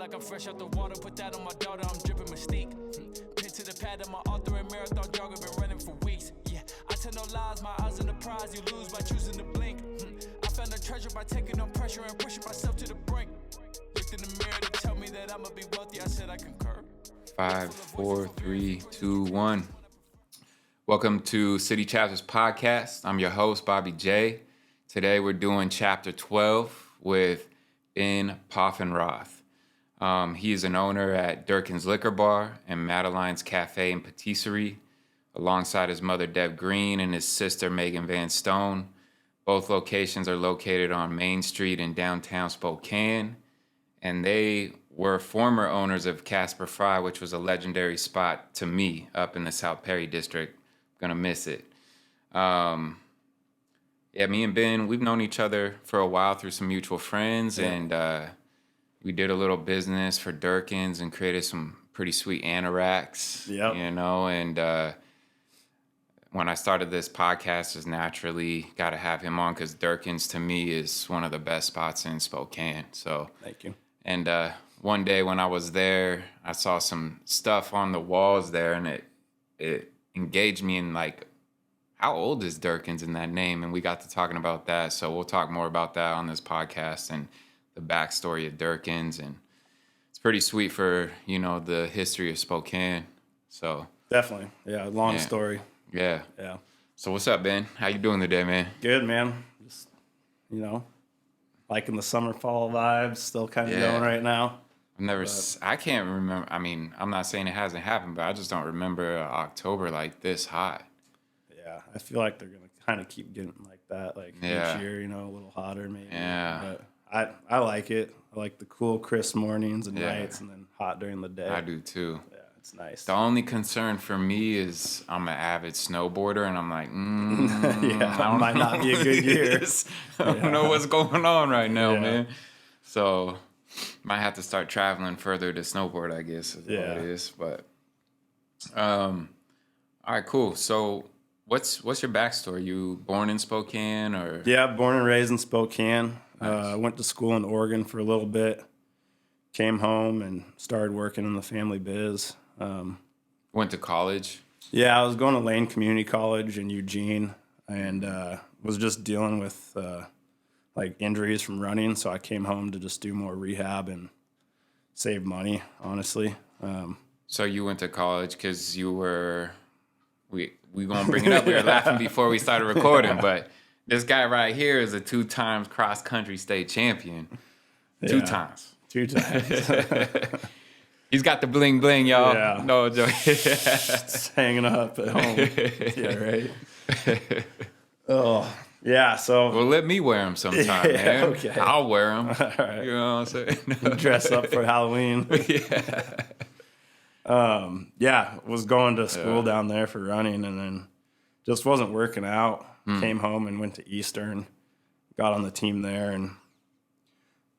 like I'm fresh out the water, put that on my daughter, I'm dripping Mystique. Pin to the pad of my author and marathon jogger, been running for weeks. Yeah, I tell no lies, my eyes on the prize, you lose by choosing to blink. I found a treasure by taking on pressure and pushing myself to the brink. Looked in the mirror to tell me that I'ma be wealthy, I said I concur. 5, 4, 3, 2, 1. Welcome to City Chapters Podcast. I'm your host, Bobby J. Today we're doing Chapter 12 with Ben Poffenroth. He is an owner at Durkin's Liquor Bar and Madeleine's Cafe and Patisserie, alongside his mother, Deb Green, and his sister, Megan VanStone. Both locations are located on Main Street in Downtown Spokane, and they were former owners of Casper Fry, which was a legendary spot to me up in the South Perry district. Gonna miss it. Me and Ben, we've known each other for a while through some mutual friends, and we did a little business for Durkin's and created some pretty sweet anoraks, and when I started this podcast, just naturally got to have him on because Durkin's to me is one of the best spots in Spokane. So thank you. And one day when I was there, I saw some stuff on the walls there, and it engaged me in, like, how old is Durkin's in that name? And we got to talking about that. So we'll talk more about that on this podcast and the backstory of Durkin's. And it's pretty sweet for, the history of Spokane. So definitely. Yeah. Long story. Yeah. Yeah. So what's up, Ben? How you doing today, man? Good, man. Just, liking the summer fall vibes, still kind of going right now. I can't remember. I mean, I'm not saying it hasn't happened, but I just don't remember October like this hot. Yeah, I feel like they're going to kind of keep getting like that, each year, a little hotter maybe. Yeah. But I like it. I like the cool, crisp mornings and nights, and then hot during the day. I do too. Yeah, it's nice. The only concern for me is I'm an avid snowboarder, and I'm like, it might not be a good year. I don't know what's going on right now, man. So might have to start traveling further to snowboard, I guess, is what it is. But all right, cool. So what's your backstory? You born in Spokane or? Yeah, born and raised in Spokane. Nice. Went to school in Oregon for a little bit. Came home and started working in the family biz. Went to college? Yeah, I was going to Lane Community College in Eugene, and was just dealing with injuries from running, so I came home to just do more rehab and save money, honestly. So you went to college because you were, we gonna bring it up. We were laughing before we started recording, but this guy right here is a 2-time cross-country state champion. 2 times. 2 times. He's got the bling bling, y'all. Yeah. No joke. It's hanging up at home. Yeah, right. Oh. Yeah, so... Well, let me wear them sometime, man. Okay. I'll wear them. All right. You know what I'm saying? Dress up for Halloween. Was going to school down there for running, and then just wasn't working out. Came home and went to Eastern, got on the team there, and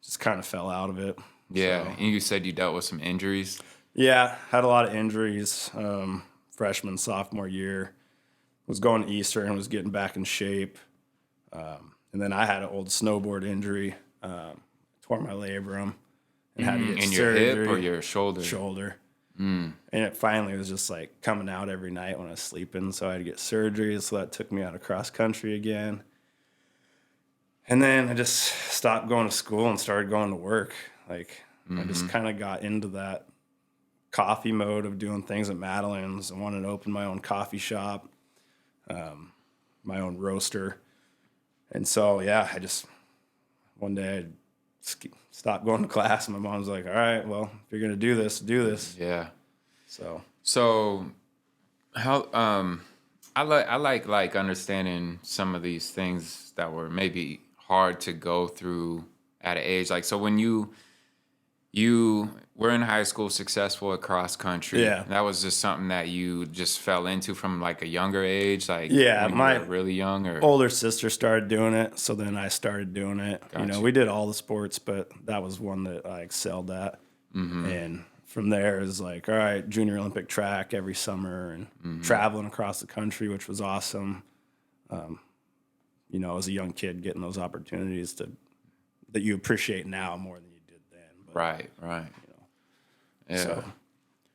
just kind of fell out of it. Yeah, So, and you said you dealt with some injuries. yeah, had a lot of injuries freshman, sophomore year. Was going to Eastern, was getting back in shape. And then I had an old snowboard injury, tore my labrum, and had to get In surgery. your hip or your shoulder? Shoulder. And it finally was just like coming out every night when I was sleeping, so I had to get surgery, so that took me out of cross country again. And then I just stopped going to school and started going to work. I just kind of got into that coffee mode of doing things at Madeleine's. I wanted to open my own coffee shop, my own roaster. And so, I just, one day I stopped going to class, and my mom was like, all right, well, if you're going to do this. Yeah. So how, I like understanding some of these things that were maybe hard to go through at an age. Like, so when you were in high school, successful at cross country. Yeah. That was just something that you just fell into from like a younger age, when my you were really young, or older sister started doing it, so then I started doing it. Gotcha. We did all the sports, but that was one that I excelled at. And from there, it was like, all right, junior Olympic track every summer, and traveling across the country, which was awesome. As a young kid, getting those opportunities that you appreciate now more than you did then. But, right. Yeah. So,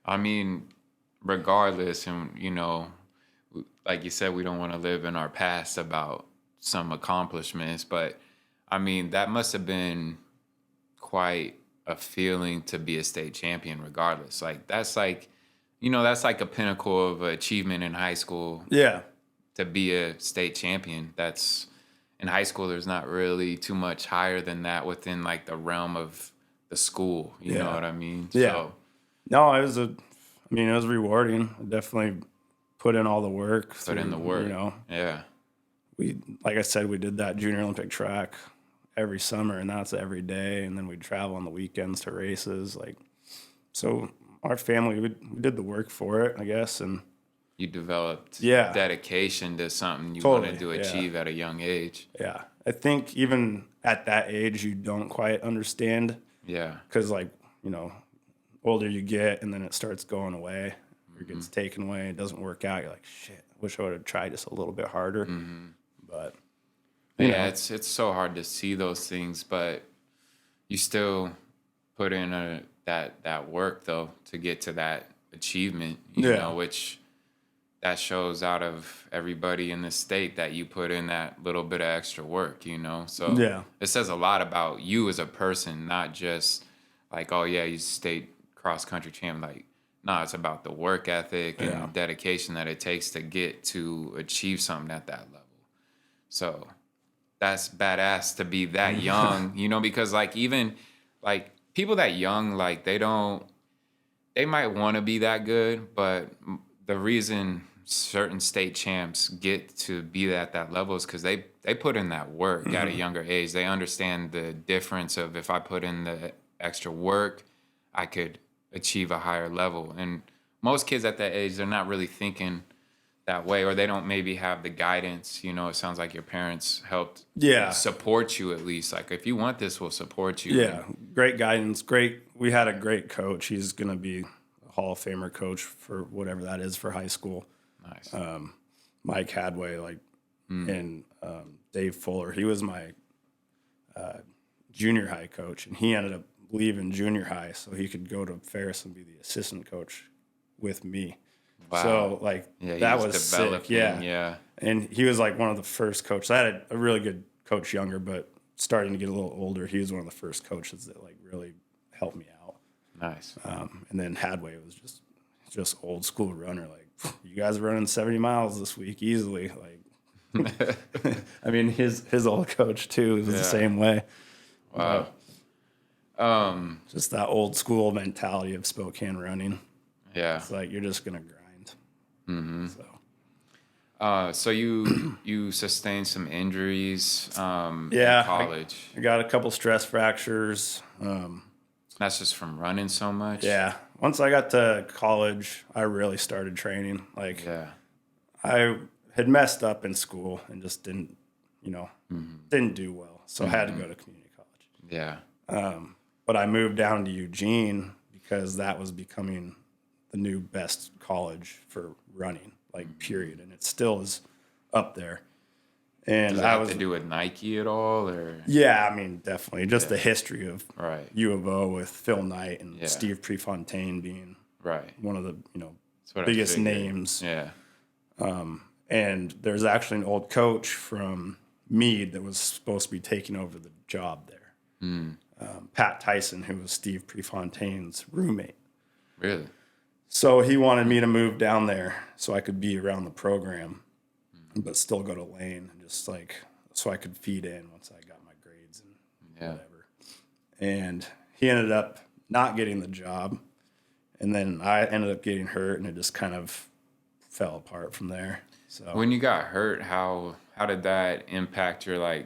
I mean, regardless, and like you said, we don't want to live in our past about some accomplishments, but I mean, that must have been quite a feeling to be a state champion regardless. Like that's like a pinnacle of achievement in high school. yeah. To be a state champion. That's in high school, there's not really too much higher than that within like the realm of the school. You know what I mean? Yeah. So, No, it was rewarding. I definitely put in all the work. Put in the work. Yeah. Like I said, we did that junior Olympic track every summer, and that's every day. And then we'd travel on the weekends to races. So our family, we did the work for it, I guess. And you developed dedication to something you wanted to achieve at a young age. Yeah. I think even at that age, you don't quite understand. Yeah. Because, older you get, and then it starts going away, or gets taken away, it doesn't work out. You're like, shit, I wish I would have tried just a little bit harder. Mm-hmm. But it's so hard to see those things, but you still put in that work though to get to that achievement, you know, which that shows out of everybody in this state that you put in that little bit of extra work, So it says a lot about you as a person, not just like, oh yeah, he's state cross country champ. Like, no, it's about the work ethic and dedication that it takes to get to achieve something at that level. So that's badass to be that young, because like even like people that young, like they might want to be that good, but the reason certain state champs get to be at that level is because they put in that work at a younger age. They understand the difference of if I put in the extra work, I could achieve a higher level. And most kids at that age, they're not really thinking that way, or they don't maybe have the guidance. It sounds like your parents helped support you at least. Like, if you want this, we'll support you. Yeah, great guidance. We had a great coach. He's going to be a Hall of Famer coach for whatever that is for high school. Nice. Mike Hadway, and Dave Fuller. He was my junior high coach, and he ended up leaving junior high so he could go to Ferris and be the assistant coach with me. Wow. So that was sick. Yeah. And he was one of the first coaches. I had a really good coach younger, but starting to get a little older, he was one of the first coaches that really helped me out. Nice. And then Hadway was just old school runner. You guys are running 70 miles this week easily. I mean, his old coach too was the same way. Wow. Just that old school mentality of Spokane running. Yeah. It's you're just gonna grind. Mm-hmm. So you sustained some injuries in college. I got a couple stress fractures. That's just from running so much? Yeah. Once I got to college, I really started training. I had messed up in school and just didn't do well. So I had to go to community college. Yeah. But I moved down to Eugene because that was becoming the new best college for running, period. And it still is up there. And Does it have to do with Nike at all, or? Yeah, I mean, definitely. Just the history of U of O with Phil Knight and Steve Prefontaine being one of the biggest names. Yeah. And there's actually an old coach from Meade that was supposed to be taking over the job there. Pat Tyson, who was Steve Prefontaine's roommate. Really? So he wanted me to move down there so I could be around the program, but still go to Lane, and just so I could feed in once I got my grades and whatever. And he ended up not getting the job, and then I ended up getting hurt, and it just kind of fell apart from there. So when you got hurt, how did that impact your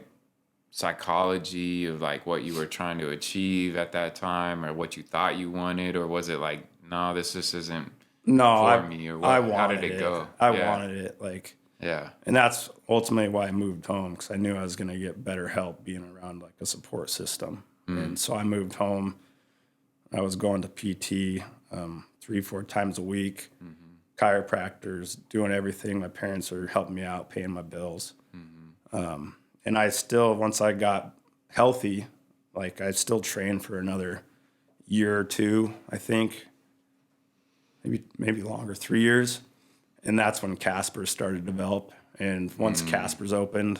psychology of what you were trying to achieve at that time, or what you thought you wanted, or was it no, this just isn't for me, or what? How did it go? I wanted it, yeah. And that's ultimately why I moved home, because I knew I was going to get better help being around a support system. And so I moved home. I was going to PT 3-4 times a week, chiropractors, doing everything. My parents are helping me out, paying my bills. And I still, once I got healthy, I still trained for another year or two, I think. maybe longer, 3 years. And that's when Casper started to develop. And once Casper's opened,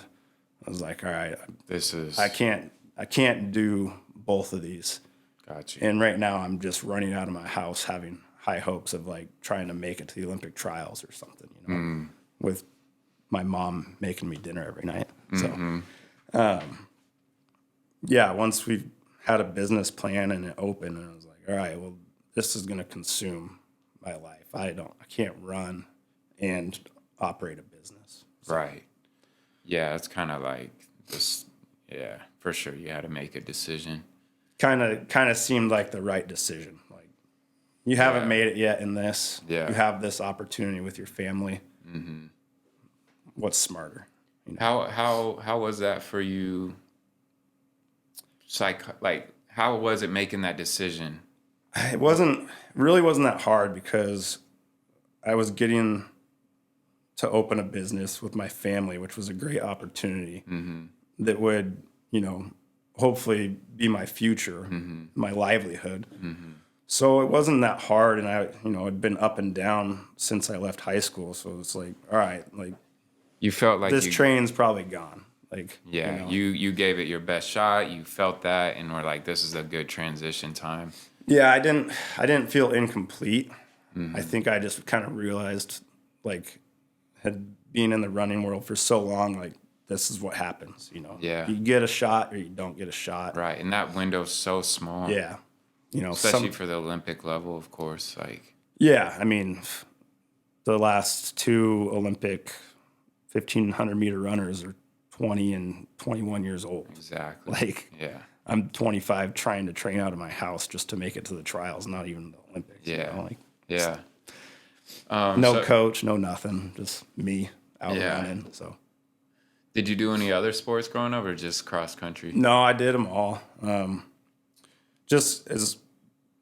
I was like, all right, I can't do both of these. Gotcha. And right now I'm just running out of my house having high hopes of like trying to make it to the Olympic trials or something, with my mom making me dinner every night. So, once we had a business plan and it opened, and I was like, all right, well, this is going to consume my life. I can't run and operate a business. So. Right. Yeah, it's kind of like this. Yeah, for sure. You had to make a decision. Kind of seemed like the right decision. Like, you haven't made it yet in this. Yeah. You have this opportunity with your family. Mm-hmm. What's smarter? How was that for you? How was it making that decision? It wasn't that hard because I was getting to open a business with my family, which was a great opportunity that would, hopefully be my future, my livelihood. So it wasn't that hard. And I, had been up and down since I left high school. So it's like, all right, like, you felt like this train's probably gone. Like, you gave it your best shot. You felt that, and were like, this is a good transition time. Yeah, I didn't feel incomplete. I think I just kind of realized, like, had been in the running world for so long, like, this is what happens, Yeah. You get a shot or you don't get a shot. Right, and that window's so small. Yeah. Especially for the Olympic level, of course. Like, yeah, I mean, the last two Olympic 1,500 meter runners are 20 and 21 years old. Exactly. Like, yeah. I'm 25 trying to train out of my house just to make it to the trials, not even the Olympics. Yeah. Yeah. Yeah. No coach, no nothing, just me out running. So, did you do any other sports growing up, or just cross country? No, I did them all. Just as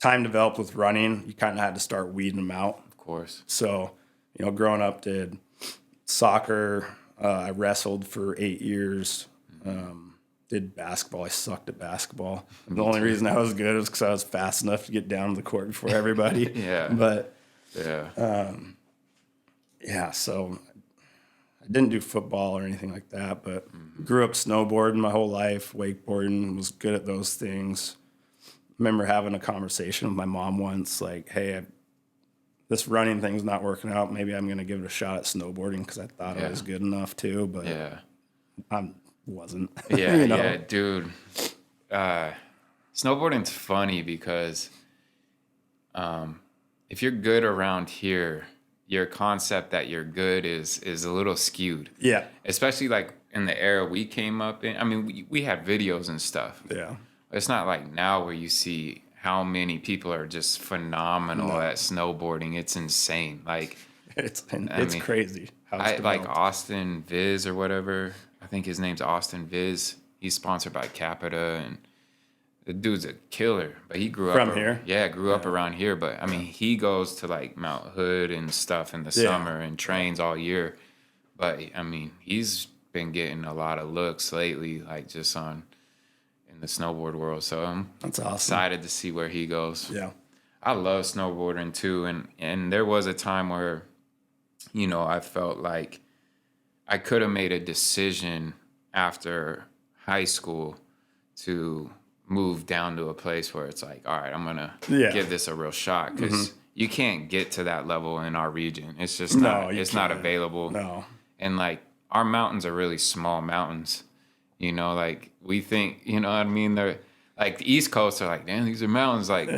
time developed with running, you kind of had to start weeding them out. Of course. So, growing up, did soccer. I wrestled for 8 years. Did basketball. I sucked at basketball. The only reason I was good was because I was fast enough to get down to the court before everybody. Yeah. But yeah. So I didn't do football or anything like that, but grew up snowboarding my whole life, wakeboarding, was good at those things. Remember having a conversation with my mom once, like, hey, this running thing's not working out. Maybe I'm going to give it a shot at snowboarding because I thought I was good enough too, but I wasn't. Yeah, yeah, dude. Snowboarding's funny because if you're good around here, your concept that you're good is a little skewed. Yeah. Especially like in the era we came up in. I mean, we had videos and stuff. Yeah. It's not like now where you see how many people are just phenomenal at snowboarding. It's insane. Like it's crazy. How it's like Austin Viz or whatever. I think his name's Austin Viz. He's sponsored by Capita, and the dude's a killer. But he grew up from here. Yeah, grew up around here. But I mean, he goes to like Mount Hood and stuff in the summer and trains all year. But I mean, he's been getting a lot of looks lately, like just in the snowboard world. So I'm excited to see where he goes. Yeah, I love snowboarding too, and there was a time where, I felt like I could have made a decision after high school to move down to a place where it's like, all right, I'm gonna give this a real shot, because you can't get to that level in our region. It's just not available. No, and like our mountains are really small mountains. Like we think, what I mean? They're like the East Coast are like, damn, these are mountains. Like,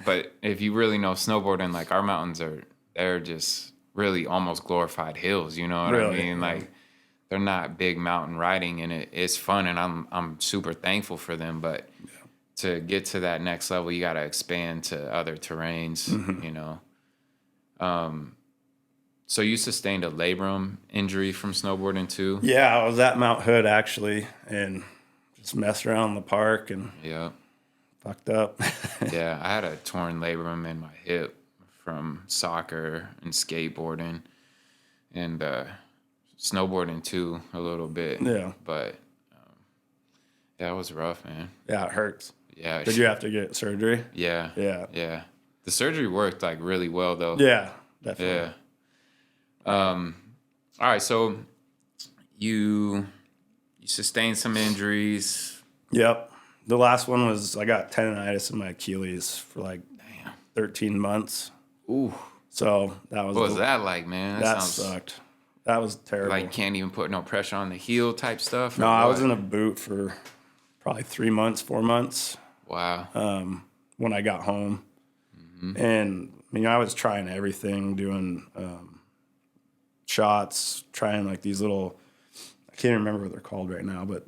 but if you really know snowboarding, like our mountains they're just really almost glorified hills. You know what I mean? Like they're not big mountain riding, and it's fun, and I'm super thankful for them. But to get to that next level, you got to expand to other terrains. So you sustained a labrum injury from snowboarding too? Yeah, I was at Mount Hood actually, and just messed around in the park and fucked up. Yeah, I had a torn labrum in my hip from soccer and skateboarding, and snowboarding too a little bit. Yeah, but that was rough, man. Yeah, it hurts. Yeah. Did you have to get surgery? Yeah. Yeah. Yeah. The surgery worked like really well though. Yeah, definitely. Yeah. All right, so you sustained some injuries. Yep. The last one was I got tendonitis in my Achilles for like 13 months. Ooh. So that was. What was that like, man? That sucked. That was terrible. Like can't even put no pressure on the heel type stuff? No, I was in a boot for probably 3 months, 4 months. Wow. When I got home. And I mean, I was trying everything, doing shots, trying like these little, I can't remember what they're called right now, but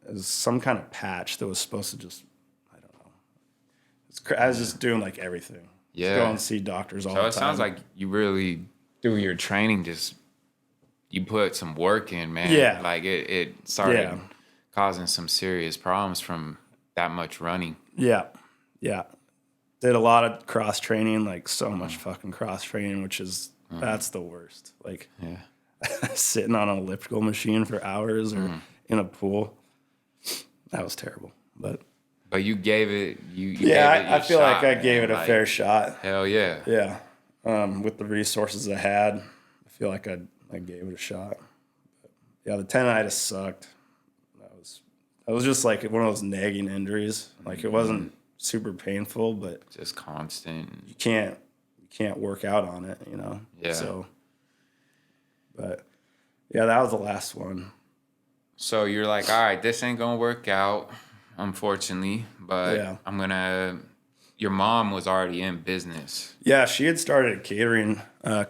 it was some kind of patch that was supposed to just, I don't know. I was just doing like everything. Yeah. Just go and see doctors all the time. So it sounds like you really, through your training, you put some work in, man. Yeah. Like it started causing some serious problems from that much running. Yeah. Yeah. Did a lot of cross training, like so much fucking cross training, which is, that's the worst. Like sitting on an elliptical machine for hours or in a pool. That was terrible. But you gave it, I feel shot, like I gave it a fair shot. Hell yeah. Yeah. With the resources I had, I feel like I gave it a shot. But yeah, the tendonitis sucked. That was just like one of those nagging injuries. Like it wasn't super painful, but just constant. You can't work out on it, you know. Yeah. So, but yeah, that was the last one. So you're like, all right, this ain't gonna work out, unfortunately. But your mom was already in business. Yeah, she had started a catering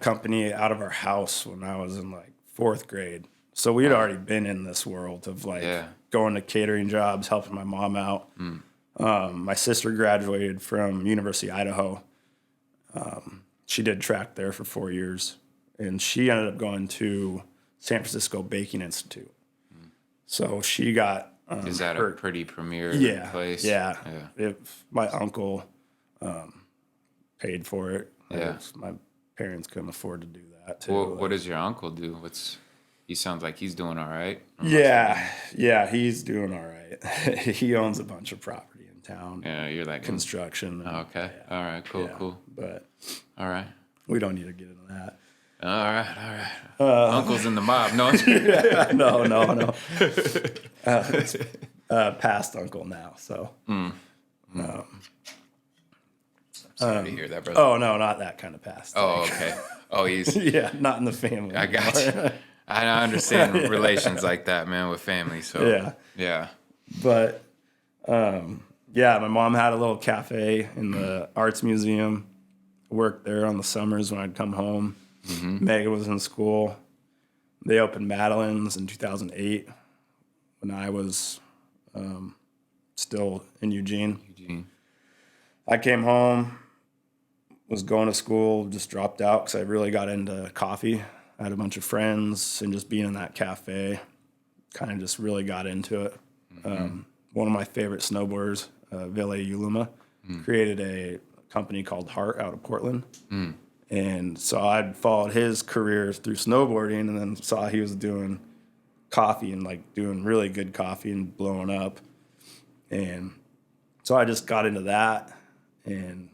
company out of our house when I was in like 4th grade. So we had already been in this world of like going to catering jobs, helping my mom out. My sister graduated from University of Idaho. She did track there for 4 years, and she ended up going to San Francisco Baking Institute. So she got is that a pretty premier place? Yeah. My uncle paid for it. My parents couldn't afford to do that too. What does your uncle do? He sounds like he's doing all right. Yeah, he's doing all right. He owns a bunch of property in town. Yeah, you're like construction. Okay. Yeah. All right. Cool. But all right. We don't need to get into that. All right. Uncle's in the mob. No. No. It's past uncle now. So. Sorry to hear that, brother. Oh no, not that kind of past. Oh, okay. Oh, he's not in the family. I got you. I understand relations like that, man, with family. So yeah. But my mom had a little cafe in the arts museum. Worked there on the summers when I'd come home. Megan was in school. They opened Madeleine's in 2008 when I was still in Eugene. I came home, was going to school, just dropped out because I really got into coffee. I had a bunch of friends, and just being in that cafe kind of just really got into it. One of my favorite snowboarders, Ville Uluma, created a company called Heart out of Portland. And so I'd followed his career through snowboarding, and then saw he was doing coffee and like doing really good coffee and blowing up. And so I just got into that, and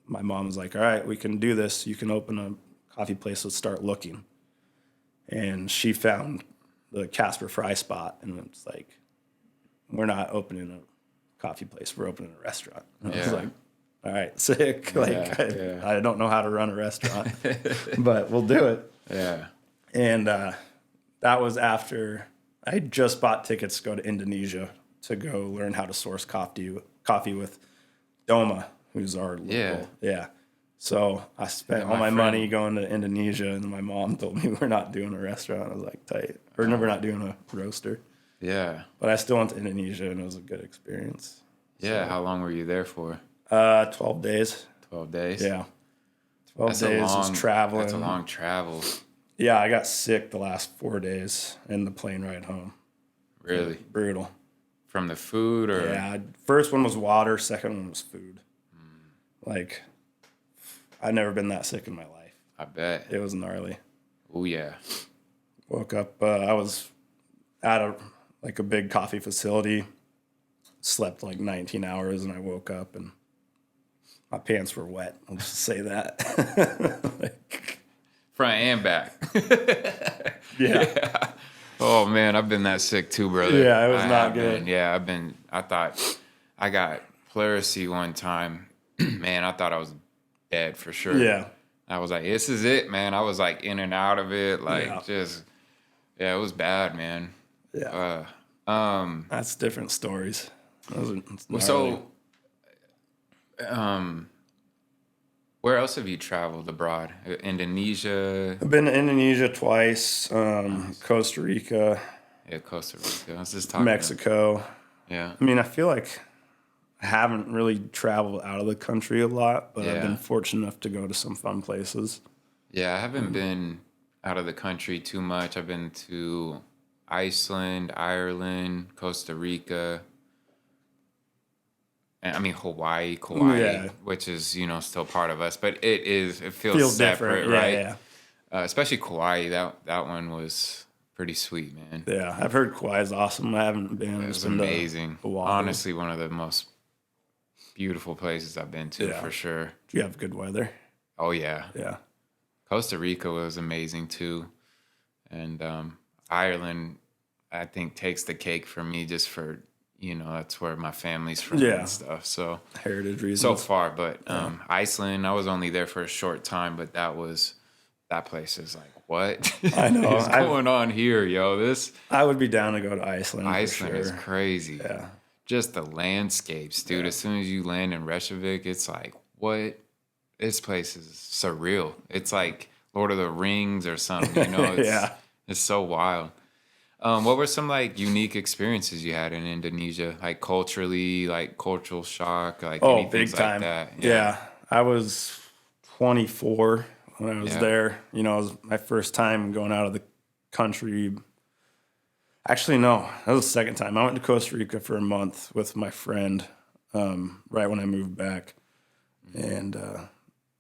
my mom was like, all right, we can do this. You can open a coffee place. Let's start looking. And she found the Casper Fry spot, and it's like, we're not opening a coffee place. We're opening a restaurant. And I was like, all right, sick. I don't know how to run a restaurant, but we'll do it. Yeah. And that was after I just bought tickets to go to Indonesia to go learn how to source coffee with Doma, who's our local. Yeah. So I spent all my money going to Indonesia, and my mom told me we're not doing a restaurant. I was like, tight. Or no, we're not doing a roaster. Yeah. But I still went to Indonesia, and it was a good experience. Yeah. So, how long were you there for? 12 days. 12 days? Yeah. 12 days was traveling. That's a long travel. Yeah, I got sick the last 4 days in the plane ride home. Really? Brutal. From the food or? Yeah. First one was water. Second one was food. Like, I've never been that sick in my life. I bet. It was gnarly. Oh, yeah. Woke up. I was at a big coffee facility. Slept like 19 hours, and I woke up, and my pants were wet. I'll just say that. Front and back. Yeah. Oh man, I've been that sick too, brother. Yeah, it was not good. Yeah, I thought I got pleurisy one time. Man, I thought I was dead for sure. Yeah. I was like, this is it, man. I was like in and out of it. Like it was bad, man. Yeah. That's different stories. Where else have you traveled abroad? Indonesia? I've been to Indonesia twice, Costa Rica. Yeah, Costa Rica. I was just talking Mexico. Yeah. I mean, I feel like I haven't really traveled out of the country a lot, but I've been fortunate enough to go to some fun places. Yeah, I haven't been out of the country too much. I've been to Iceland, Ireland, Costa Rica. I mean, Hawaii, which is, still part of us, but it feels separate, right? Yeah. Especially Kauai, that one was pretty sweet, man. Yeah, I've heard Kauai is awesome. I haven't been. It was amazing. Honestly, one of the most beautiful places I've been to, for sure. Do you have good weather? Oh, yeah. Yeah. Costa Rica was amazing, too. And Ireland, I think, takes the cake for me just for... that's where my family's from and stuff. So heritage reasons. So far, but Iceland, I was only there for a short time, but that place is like, what? I know. What's going on here, yo? I would be down to go to Iceland. Iceland is crazy. Yeah. Just the landscapes, dude. As soon as you land in Reykjavik, it's like, what? This place is surreal. It's like Lord of the Rings or something, It's so wild. What were some like unique experiences you had in Indonesia, like culturally, like cultural shock, like anything big time. Like that? Yeah, I was 24 when I was there. It was my first time going out of the country. Actually, no, that was the second time. I went to Costa Rica for a month with my friend right when I moved back, and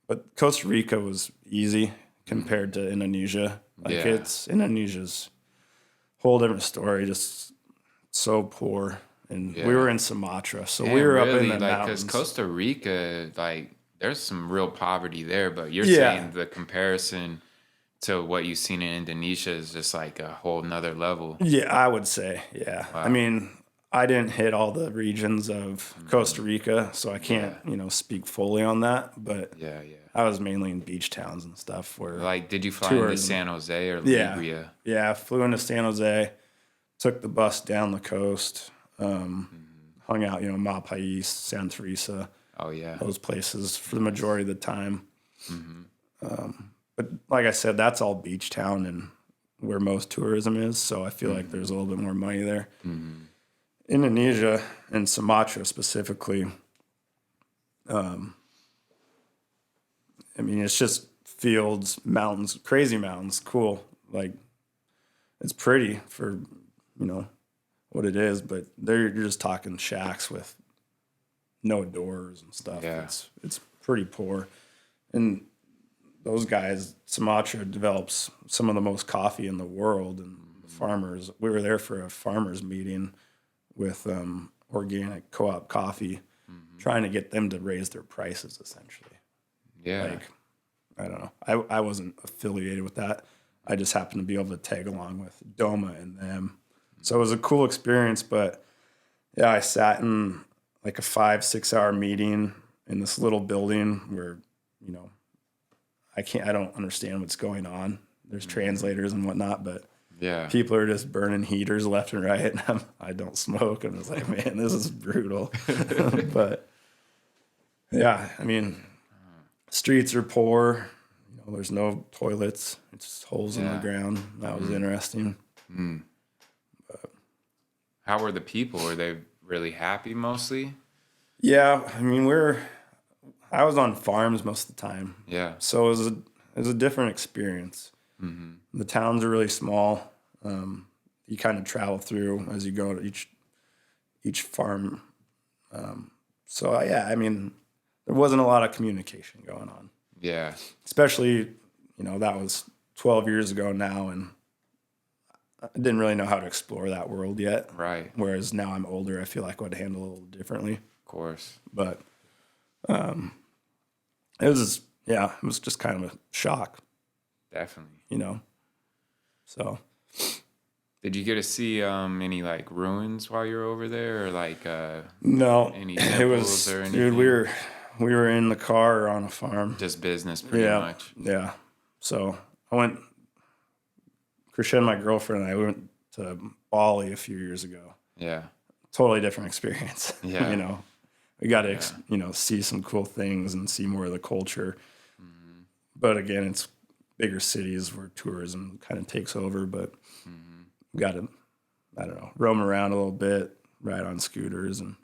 but Costa Rica was easy compared to Indonesia. Indonesia's whole different story, just so poor. And we were in Sumatra, so we were up in the mountains. Because Costa Rica, like, there's some real poverty there, but you're saying the comparison to what you've seen in Indonesia is just like a whole nother level. Yeah, I would say, yeah. Wow. I mean, I didn't hit all the regions of Costa Rica, so I can't, speak fully on that, but I was mainly in beach towns and stuff. Where like, did you fly into San Jose or Libya? Yeah, I flew into San Jose, took the bus down the coast, hung out, Malpais, Santa Teresa. Oh, yeah. Those places for the majority of the time. But like I said, that's all beach town and where most tourism is, so I feel like there's a little bit more money there. Indonesia and Sumatra specifically, I mean, it's just fields, mountains, crazy mountains, cool. Like, it's pretty for, what it is, but you're just talking shacks with no doors and stuff. Yeah. It's pretty poor. And those guys, Sumatra develops some of the most coffee in the world, and farmers, we were there for a farmers meeting with organic co-op coffee, trying to get them to raise their prices, essentially. Yeah. Like, I don't know. I wasn't affiliated with that. I just happened to be able to tag along with Doma and them. So it was a cool experience, but yeah, I sat in like a 5-6 hour meeting in this little building where, I don't understand what's going on. There's translators and whatnot, but people are just burning heaters left and right. And I don't smoke. And I was like, man, this is brutal. But yeah, I mean, streets are poor. There's no toilets. It's just holes in the ground. That was interesting. But, how were the people? Were they really happy mostly? Yeah, I mean, I was on farms most of the time. Yeah. So it was a different experience. The towns are really small. You kind of travel through as you go to each farm. I mean, there wasn't a lot of communication going on. Yeah. Especially, that was 12 years ago now, and I didn't really know how to explore that world yet. Right. Whereas now I'm older, I feel like I would handle it a little differently. Of course. But, it was just kind of a shock, Definitely. you know. So, did you get to see any like ruins while you were over there, or like no, any it temples was, or anything? dude, we were in the car on a farm. Just business, pretty much. Yeah. So I went, Christian, my girlfriend, and I went to Bali a few years ago. Yeah. Totally different experience. Yeah. You know, we got to, see some cool things and see more of the culture. Mm-hmm. But again, it's bigger cities where tourism kind of takes over, but we got to, I don't know, roam around a little bit, ride on scooters and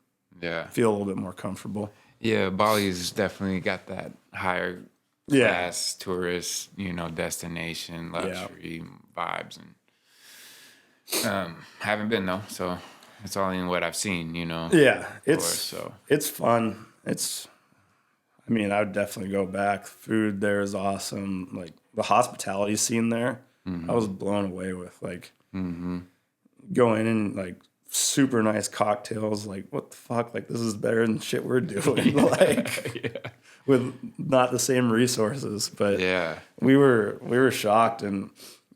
feel a little bit more comfortable. Yeah. Bali's definitely got that higher class tourist, destination, luxury vibes. And haven't been though. So it's all in what I've seen, Yeah. It's fun. I would definitely go back. Food there is awesome. Like the hospitality scene there, I was blown away with. Like going in like super nice cocktails. Like what the fuck? Like this is better than shit we're doing. With not the same resources. But we were shocked, and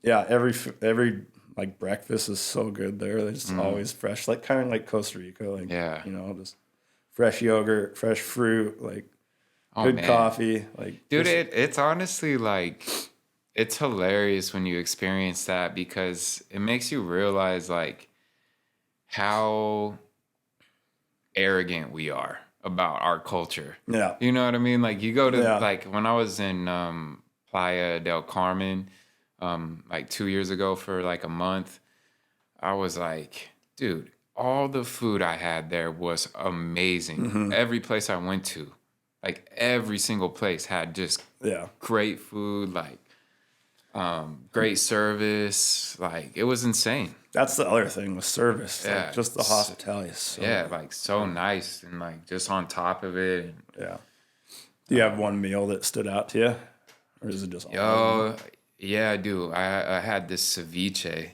every like breakfast is so good there. It's always fresh, like kind of like Costa Rica. Like just fresh yogurt, fresh fruit, like. Good coffee, like dude. It's honestly like it's hilarious when you experience that because it makes you realize like how arrogant we are about our culture. Yeah, you know what I mean. Like you go to like when I was in Playa del Carmen, like 2 years ago for like a month, I was like, dude, all the food I had there was amazing. Every place I went to. Like every single place had just great food, like great service. Like it was insane. That's the other thing with service. Yeah, like just the hospitality is so like so nice and like just on top of it. And, do you have one meal that stood out to you, or is it just? I do. I had this ceviche.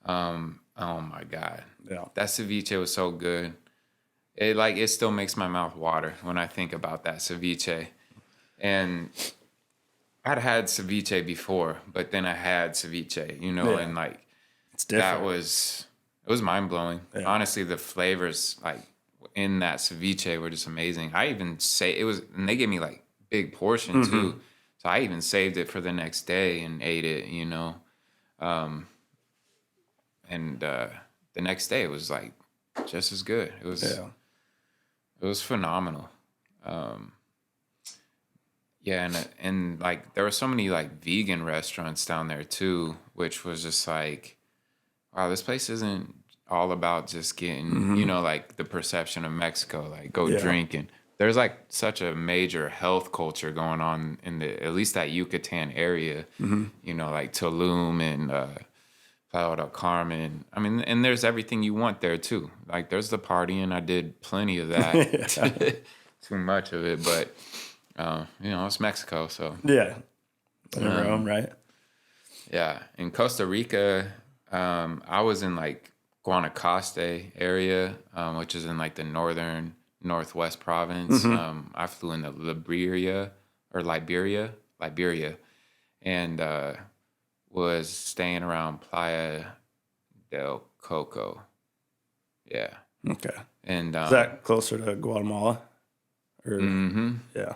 Oh my god. Yeah, that ceviche was so good. It still makes my mouth water when I think about that ceviche. And I'd had ceviche before, but then I had ceviche, and like it's different. It was mind blowing. Yeah. Honestly, the flavors like in that ceviche were just amazing. I even and they gave me like big portion too. So I even saved it for the next day and ate it, and the next day it was like just as good. It was It was phenomenal. And like there were so many like vegan restaurants down there too, which was just like, wow, this place isn't all about just getting, like the perception of Mexico, like go drinking. There's like such a major health culture going on in at least that Yucatan area, like Tulum and Playa del Carmen. I mean, and there's everything you want there too. Like there's the partying. I did plenty of that. Too much of it, but it's Mexico, so Rome, right? Yeah, in Costa Rica, I was in like Guanacaste area, which is in like the northwest province. I flew into Liberia, and was staying around Playa del Coco. Yeah. Okay. And is that closer to Guatemala? Or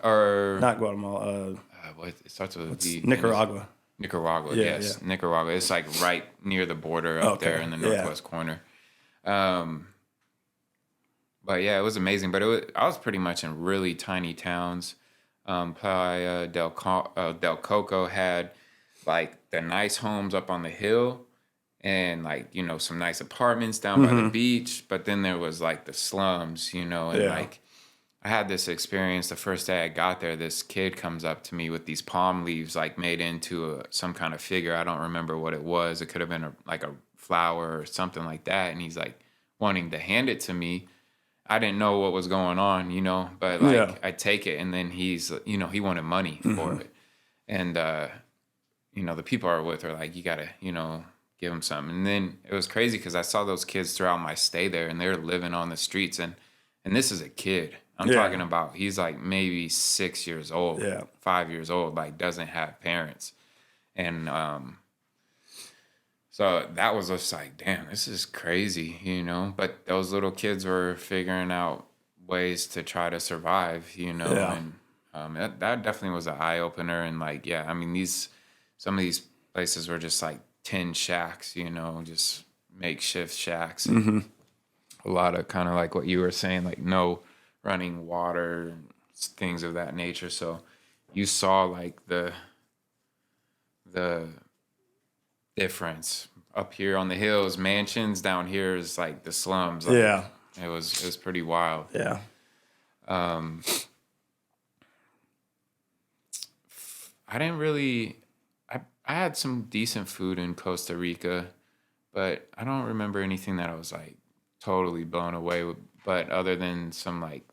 or not Guatemala? It starts with a V. Nicaragua. Nicaragua, yes. Yeah. Nicaragua. It's like right near the border up there in the northwest corner. But yeah, it was amazing. But I was pretty much in really tiny towns. Playa del Coco had like the nice homes up on the hill and like, some nice apartments down by the beach. But then there was like the slums, and like I had this experience the first day I got there. This kid comes up to me with these palm leaves like made into some kind of figure. I don't remember what it was. It could have been like a flower or something like that. And he's like wanting to hand it to me. I didn't know what was going on, but like I take it and then he's, he wanted money for it. And, the people I were with are like, you got to, give him something. And then it was crazy because I saw those kids throughout my stay there and they were living on the streets. And this is a kid, I'm talking about he's like maybe 6 years old, 5 years old, like doesn't have parents. And so that was just like, damn, this is crazy, you know? But those little kids were figuring out ways to try to survive, you know? Yeah. And that definitely was an eye-opener. And like, yeah, I mean, some of these places were just like tin shacks, you know, just makeshift shacks. And a lot of kind of like what you were saying, like no running water and things of that nature. So you saw like the difference. Up here on the hills, mansions. Down here is like the slums. Like, it was pretty wild. Yeah. I didn't really. I had some decent food in Costa Rica, but I don't remember anything that I was like totally blown away with. But other than some like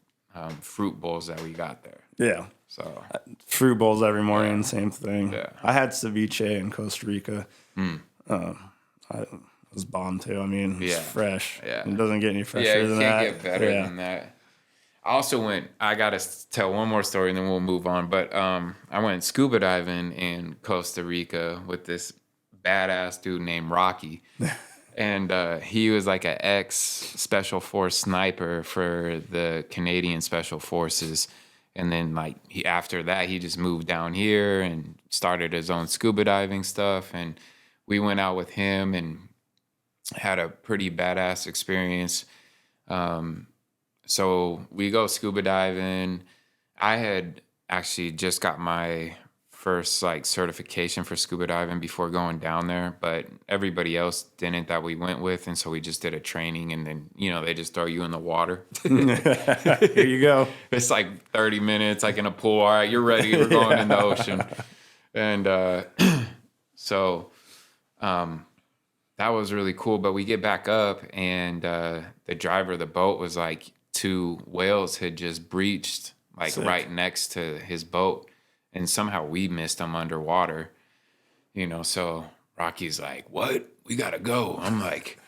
fruit bowls that we got there. Yeah. So fruit bowls every morning, same thing. Yeah. I had ceviche in Costa Rica. I was bombed too. I mean, it's fresh. Yeah. It doesn't get any fresher than that. Yeah, it can't get better than that. I also I got to tell one more story and then we'll move on. But I went scuba diving in Costa Rica with this badass dude named Rocky. And he was like an ex-Special Force sniper for the Canadian Special Forces. And then like after that, he just moved down here and started his own scuba diving stuff. And we went out with him and had a pretty badass experience. So we go scuba diving. I had actually just got my first like certification for scuba diving before going down there, but everybody else didn't that we went with. And so we just did a training and then, you know, they just throw you in the water. Here you go. It's like 30 minutes, like in a pool. All right, you're ready. We're going in the ocean. And so that was really cool. But we get back up and the driver of the boat was like, 2 whales had just breached like right next to his boat. And somehow we missed them underwater, you know. So Rocky's like, "What? We gotta go." I'm like,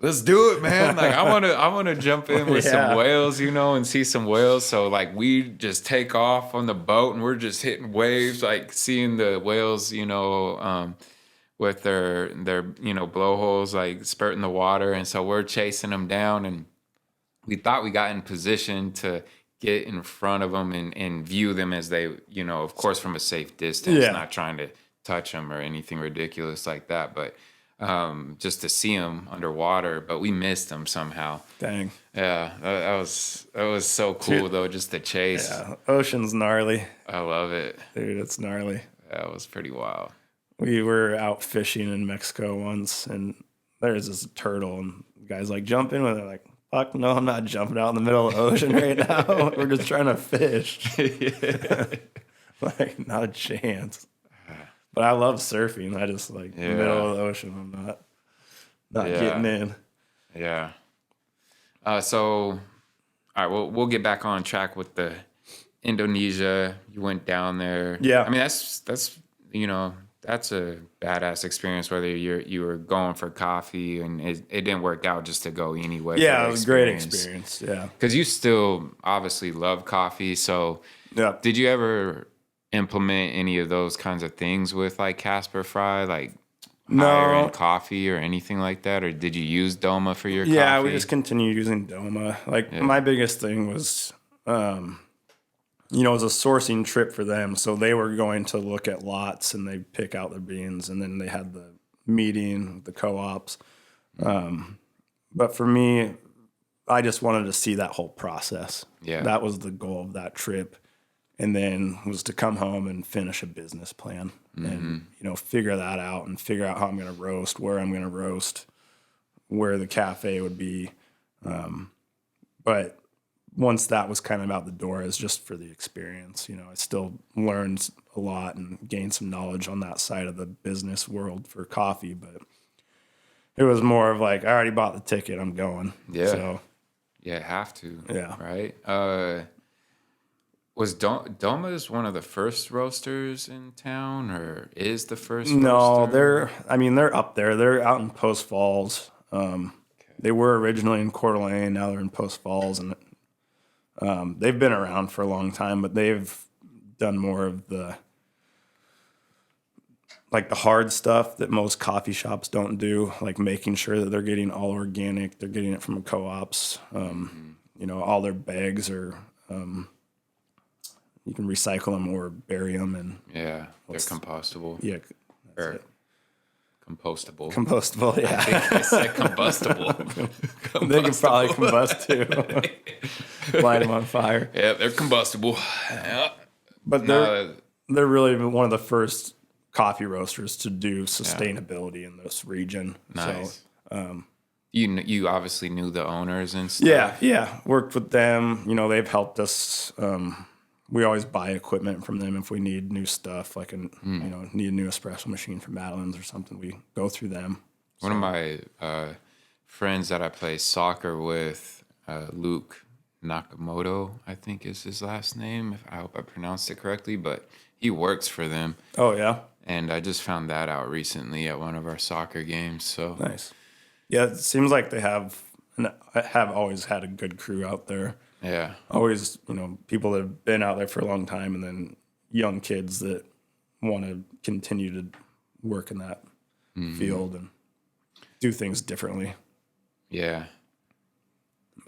"Let's do it, man!" Like I wanna jump in with some whales, you know, and see some whales. So like we just take off on the boat and we're just hitting waves, like seeing the whales, you know, with their you know blowholes like spurting the water. And so we're chasing them down, and we thought we got in position to get in front of them and view them as they, you know, of course, from a safe distance, not trying to touch them or anything ridiculous like that, but just to see them underwater. But we missed them somehow. Dang. Yeah, that was so cool, though, just to chase. Yeah, ocean's gnarly. I love it. Dude, it's gnarly. That was pretty wild. We were out fishing in Mexico once, and there's this turtle, and the guy's like, jump in with it, like, fuck no, I'm not jumping out in the middle of the ocean right now. We're just trying to fish. Like, not a chance. But I love surfing. I just like the middle of the ocean. I'm not getting in. Yeah. So, all right, we'll get back on track with the Indonesia. You went down there. Yeah. I mean, that's you know, that's a badass experience, whether you were going for coffee and it didn't work out just to go anyway. Yeah, it was a great experience. Yeah. Because you still obviously love coffee. So did you ever implement any of those kinds of things with like Casper Fry, like higher end coffee or anything like that? Or did you use Doma for your coffee? Yeah, we just continued using Doma. Like my biggest thing was, you know, it was a sourcing trip for them. So they were going to look at lots and they'd pick out their beans, and then they had the meeting with the co-ops. But for me, I just wanted to see that whole process. Yeah. That was the goal of that trip. And then was to come home and finish a business plan and, you know, figure that out and figure out how I'm going to roast, where I'm going to roast, where the cafe would be. But once that was kind of out the door, it was just for the experience. You know, I still learned a lot and gained some knowledge on that side of the business world for coffee, but it was more of like, I already bought the ticket, I'm going. Yeah. So, yeah, have to. Yeah. Right. Was Doma's one of the first roasters in town, or is the first No, roaster? they're up there. They're out in Post Falls. They were originally in Coeur d'Alene, now they're in Post Falls, and They've been around for a long time, but they've done more of the hard stuff that most coffee shops don't do, like making sure that they're getting all organic, they're getting it from co-ops. All their bags are, you can recycle them or bury them. And yeah, they're compostable. Yeah. Or compostable. Compostable, yeah. I think I said combustible. They can probably combust too. Light them on fire. Yeah, they're combustible. Yeah. But they're really one of the first coffee roasters to do sustainability in this region. Nice. So, you obviously knew the owners and stuff. Yeah. Worked with them. They've helped us. We always buy equipment from them if we need new stuff, like need a new espresso machine for Madeleine's or something. We go through them. One of my friends that I play soccer with, Luke Nakamoto, I think is his last name. I hope I pronounced it correctly, but he works for them. Oh, yeah? And I just found that out recently at one of our soccer games. So Nice. Yeah, it seems like they have always had a good crew out there. yeah, Always, people that have been out there for a long time, and then young kids that want to continue to work in that field and do things differently. yeah,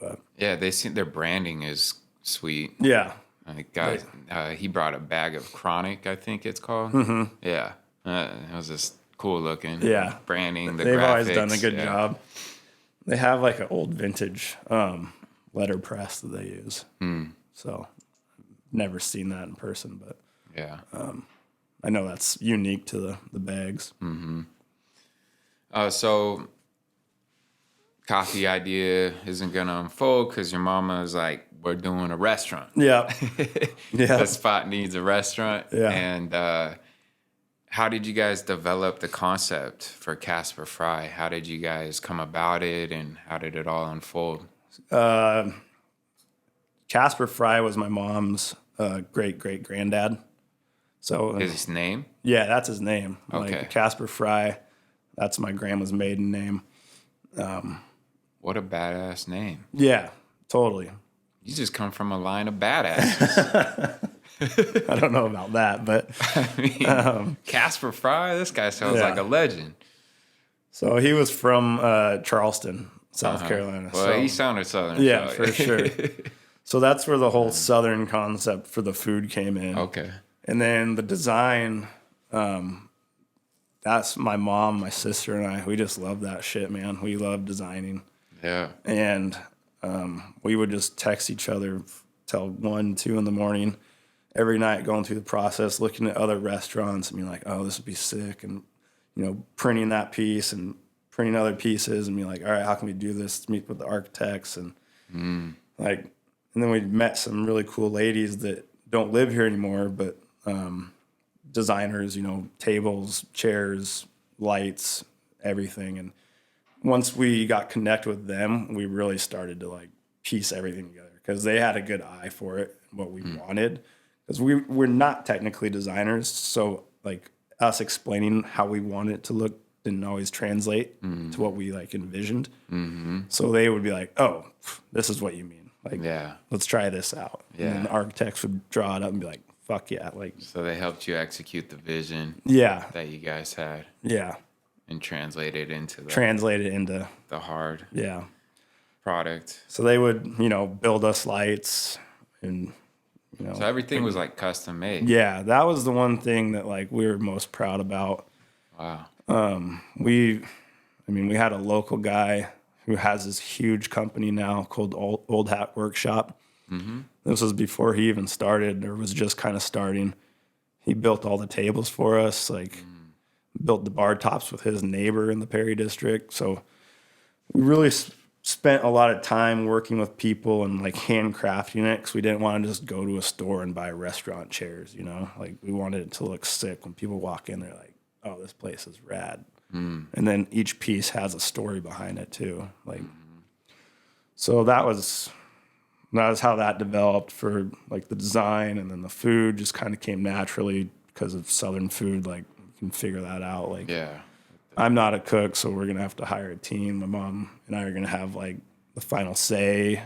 But yeah. They seem their branding is sweet. yeah, Like guys, he brought a bag of Chronic, I think it's called. Yeah, it was just cool looking. Yeah. Branding, the they've graphics. always done a good job. They have like an old vintage letterpress that they use. So never seen that in person, but Yeah. I know that's unique to the bags. So coffee idea isn't going to unfold because your mama is like, we're doing a restaurant. Yeah. Yeah. The spot needs a restaurant. Yeah. And how did you guys develop the concept for Casper Fry? How did you guys come about it, and how did it all unfold? Casper Fry was my mom's great-great-granddad. So His name? yeah, that's his name. Okay. Like Casper Fry, that's my grandma's maiden name. What a badass name. Yeah, totally. You just come from a line of badasses. I don't know about that, but I mean, Casper Fry, this guy sounds Yeah. like a legend. so he was from Charleston, South Carolina. Well, so, he sounded Southern. yeah, so- for sure. So that's where the whole Southern concept for the food came in. Okay. And then the design, that's my mom, my sister, and I. We just love that shit, man. We love designing. Yeah. And we would just text each other till 1, 2 in the morning every night, going through the process, looking at other restaurants and being like, oh, this would be sick. And, printing that piece and printing other pieces and being like, all right, how can we do this? Meet with the architects and and then we met some really cool ladies that don't live here anymore, but designers, tables, chairs, lights, everything. And once we got connected with them, we really started to piece everything together because they had a good eye for it, what we wanted. Because we're not technically designers, so us explaining how we want it to look didn't always translate to what we envisioned. So they would be like, "Oh, this is what you mean. Yeah. Let's try this out." Yeah. And then the architects would draw it up and be like, "Fuck yeah!" So they helped you execute the vision Yeah, that you guys had yeah. and translate it into Translate it into the hard yeah. product. So they would build us lights and So everything was custom made. yeah, that was the one thing that we were most proud about. Wow. We had a local guy who has this huge company now called Old Hat Workshop. This was before he even started, or was just kind of starting. He built all the tables for us, built the bar tops with his neighbor in the Perry district. So we really spent a lot of time working with people and handcrafting it because we didn't want to just go to a store and buy restaurant chairs, we wanted it to look sick when people walk in. They're like, oh, this place is rad. And then each piece has a story behind it too. So that was how that developed for the design, and then the food just kind of came naturally because of Southern food. You can figure that out. Yeah. I'm not a cook, so we're gonna have to hire a team. My mom and I are gonna have the final say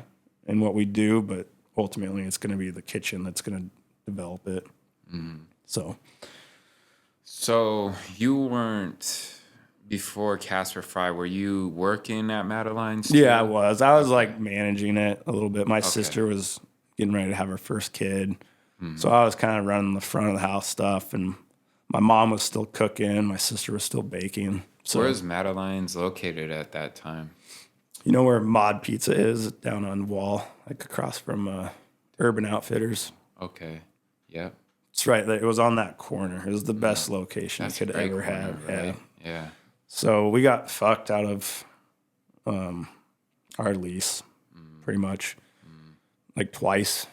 in what we do, but ultimately it's going to be the kitchen that's going to develop it. So you weren't, before Casper Fry, were you working at Madeleine's too? Yeah, I was. I was like managing it a little bit. My sister was getting ready to have her first kid. So I was kind of running the front of the house stuff, and my mom was still cooking. My sister was still baking. So, Where is Madeleine's located at that time? you know where Mod Pizza is? Down on Wall, like across from Urban Outfitters. Okay. Yep. It's right there. It was on that corner. It was the best location That's I could a great ever corner, have. right? Yeah. So we got fucked out of our lease, pretty much, like twice.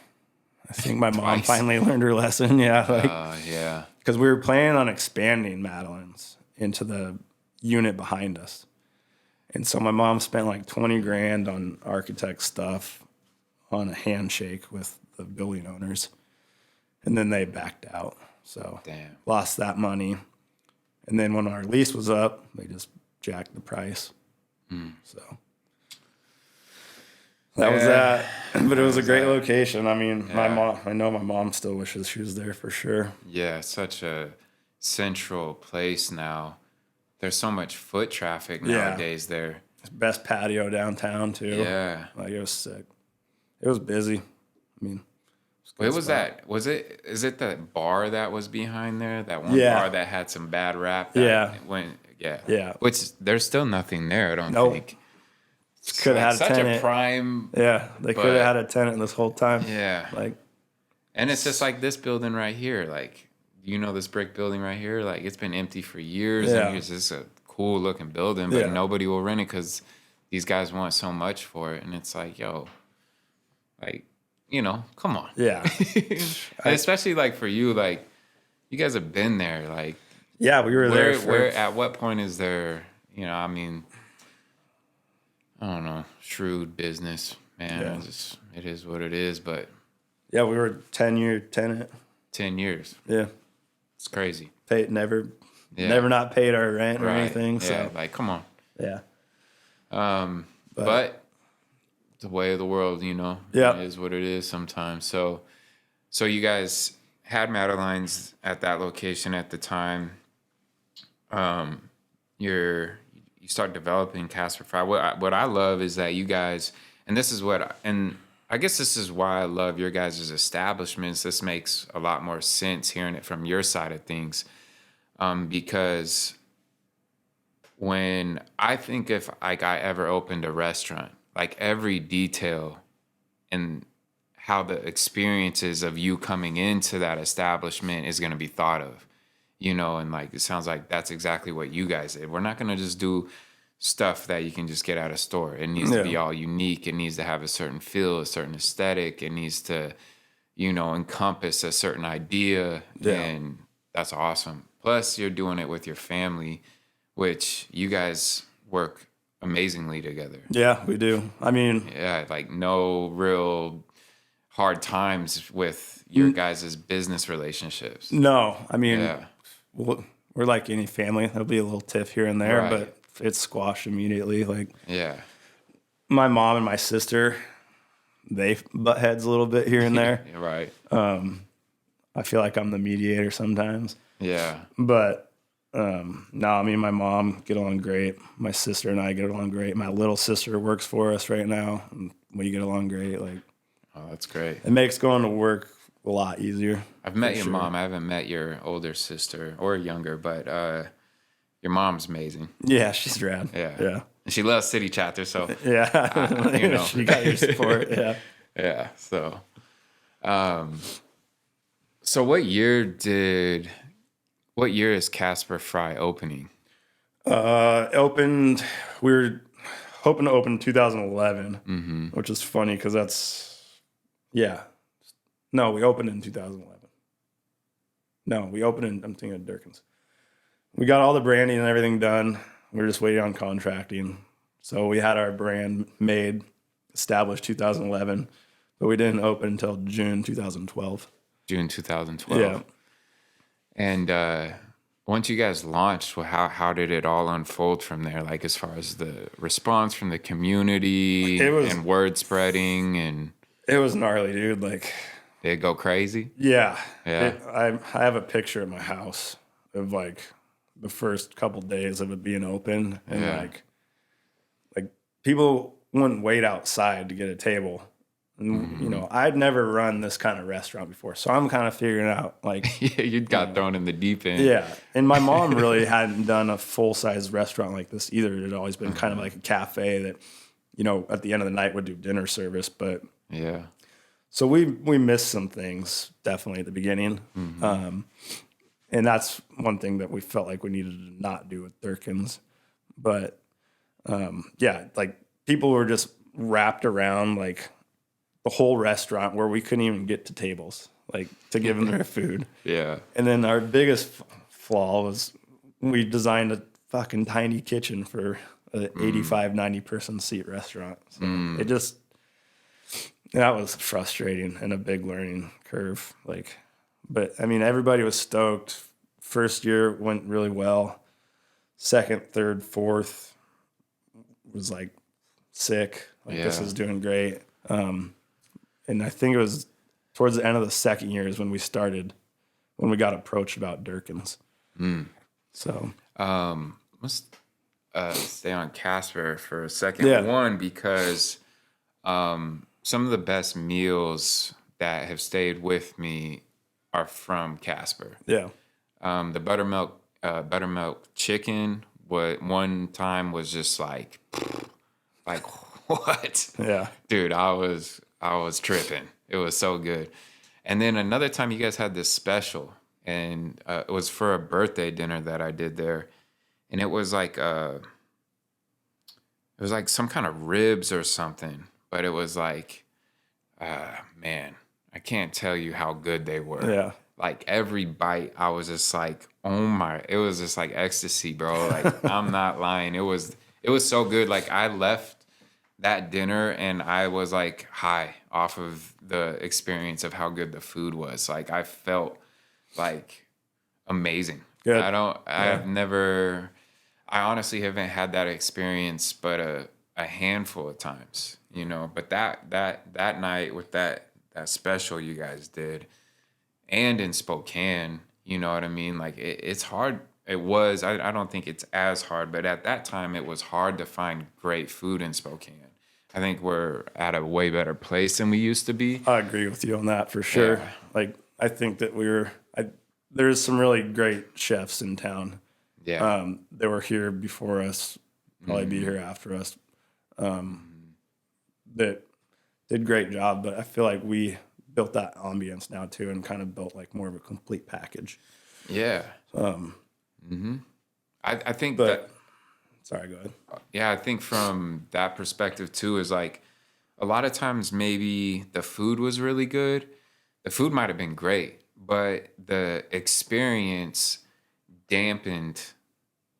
I think my mom finally learned her lesson. Yeah, Yeah. because we were planning on expanding Madeleine's into the unit behind us, and so my mom spent like $20,000 on architect stuff, on a handshake with the building owners, and then they backed out. So Damn. lost that money. And then when our lease was up, they just jacked the price. So that was that. But it was a great location. I mean, I know my mom still wishes she was there for sure. Yeah, such a central place now. There's so much foot traffic nowadays there. Best patio downtown too. Yeah. Like it was sick. It was busy. I mean, Wait, was that? Is it the bar that was behind there? That one bar that had some bad rap? Yeah. Which there's still nothing there, I don't think. Could have had such a tenant. A prime. Yeah, they could have had a tenant this whole time. Yeah. And it's just like this building right here. Like, you know, this brick building right here. Like, it's been empty for years and years. It's a cool looking building, but nobody will rent it because these guys want so much for it. And it's like, yo, like, you know, come on. Yeah. And especially like for you, like you guys have been there. Like, yeah, we were there. Where at what point is there, you know, I mean, I don't know, shrewd business, man. Yeah. It is what it is, but yeah, we were 10-year tenant. 10 years. Yeah. It's crazy. Never not paid our rent or anything. Yeah, So like come on. Yeah. But the way of the world, you know, it is what it is sometimes. So you guys had Madeleine's at that location at the time. You start developing Casper Fry. What I love is that you guys, and I guess this is why I love your guys' establishments. This makes a lot more sense hearing it from your side of things, because when I think if like I ever opened a restaurant, like every detail and how the experiences of you coming into that establishment is going to be thought of, you know, and like, it sounds like that's exactly what you guys did. We're not going to just do stuff that you can just get out of store. It needs to be all unique. It needs to have a certain feel, a certain aesthetic. It needs to, you know, encompass a certain idea. And that's awesome. Plus you're doing it with your family, which you guys work amazingly together. Yeah, we do. I mean, like no real hard times with your guys' business relationships. No, I mean, we're like any family. There'll be a little tiff here and there, but it's squashed immediately. Like, my mom and my sister, they butt heads a little bit here and there. Right. I feel like I'm the mediator sometimes. Yeah. But no, I mean, my mom get along great. My sister and I get along great. My little sister works for us right now, and we get along great. Like, oh, that's great. It makes going to work a lot easier. I've met your mom. I haven't met your older sister or younger, but your mom's amazing. Yeah, she's rad. Yeah. And she loves City Chapter, so you know, she got your support. Yeah. So, so what year is Casper Fry opening? We were hoping to open in 2011, which is funny because no, we opened in 2011. No, we opened in, I'm thinking of Durkin's. We got all the branding and everything done. We were just waiting on contracting. So we had our brand made, established 2011, but we didn't open until June 2012. June 2012. Yeah. And once you guys launched, well, how did it all unfold from there? Like as far as the response from the community and word spreading and It was gnarly, dude. Like, Did it go crazy? yeah. Yeah. I have a picture at my house of like the first couple days of it being open, and Yeah. like people wouldn't wait outside to get a table. And, you know, I'd never run this kind of restaurant before, so I'm kind of figuring out like, Yeah, you got thrown in the deep end. yeah. And my mom really hadn't done a full size restaurant like this either. It had always been kind of like a cafe that, you know, at the end of the night would do dinner service. But Yeah. so we missed some things definitely at the beginning. And that's one thing that we felt like we needed to not do with Durkin's. But yeah, like people were just wrapped around like the whole restaurant where we couldn't even get to tables, like to give them their food. Yeah. And then our biggest flaw was we designed a fucking tiny kitchen for an 85, 90 person seat restaurant. So it just, that was frustrating and a big learning curve. Like, but I mean, everybody was stoked. First year went really well. Second, third, fourth was like sick. Like, this is doing great. And I think it was towards the end of the second year is when we got approached about Durkin's. So, Let's stay on Casper for a second. Yeah. One, because some of the best meals that have stayed with me are from Casper. yeah. The buttermilk chicken, what one time was just like what? Yeah. Dude, I was tripping. It was so good. And then another time you guys had this special, and it was for a birthday dinner that I did there, and it was like some kind of ribs or something, but it was like, man, I can't tell you how good they were. Yeah. Like every bite, I was just like, oh my! It was just like ecstasy, bro. Like I'm not lying. It was so good. Like I left that dinner and I was like high off of the experience of how good the food was. Like I felt like amazing. Good. I honestly haven't had that experience but a handful of times, you know. But that night with that special you guys did, and in Spokane, you know what I mean? Like it's hard. It was, I don't think it's as hard, but at that time it was hard to find great food in Spokane. I think we're at a way better place than we used to be. I agree with you on that for sure. Yeah. Like, I think that there's some really great chefs in town. Yeah. They were here before us, probably be here after us. That did great job, but I feel like we built that ambience now too, and kind of built like more of a complete package. Yeah. I think that. Sorry, go ahead. Yeah, I think from that perspective too is like a lot of times maybe the food was really good. The food might have been great, but the experience dampened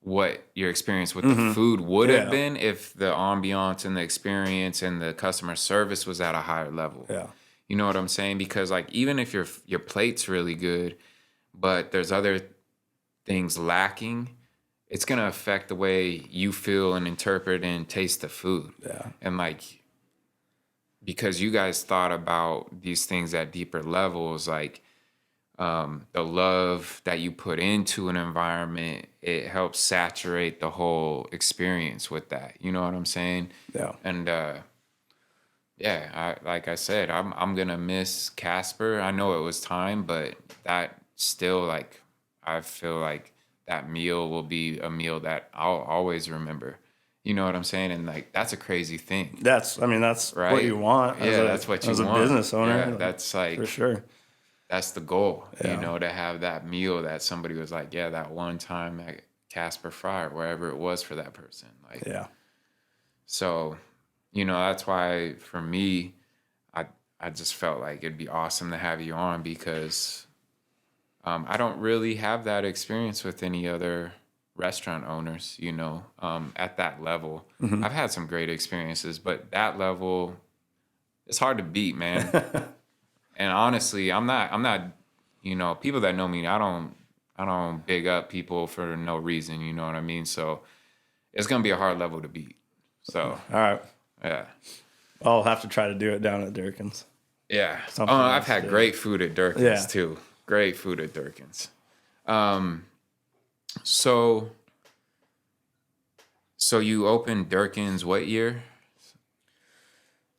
what your experience with the food would have been if the ambiance and the experience and the customer service was at a higher level. Yeah. You know what I'm saying? Because like even if your plate's really good, but there's other things lacking, it's going to affect the way you feel and interpret and taste the food. Yeah. And like, because you guys thought about these things at deeper levels, like the love that you put into an environment, it helps saturate the whole experience with that. You know what I'm saying? Yeah. And like I said, I'm going to miss Casper. I know it was time, but that still, like, I feel like that meal will be a meal that I'll always remember. You know what I'm saying? And like, that's a crazy thing. That's right? what you want. Yeah, that's what you want. As a business owner. Yeah, that's like, for sure. That's the goal, Yeah. you know, to have that meal that somebody was like, yeah, that one time at Casper Fry or wherever it was for that person. Like, Yeah. So, you know, that's why for me, I just felt like it'd be awesome to have you on because I don't really have that experience with any other restaurant owners, you know, at that level. I've had some great experiences, but that level, it's hard to beat, man. And honestly, I'm not, you know, people that know me, I don't big up people for no reason, you know what I mean? So it's going to be a hard level to beat. So, all right. yeah. I'll have to try to do it down at Durkin's. Yeah. Something I've else, had yeah. great food at Durkin's Yeah. too. Great food at Durkin's. So you opened Durkin's what year?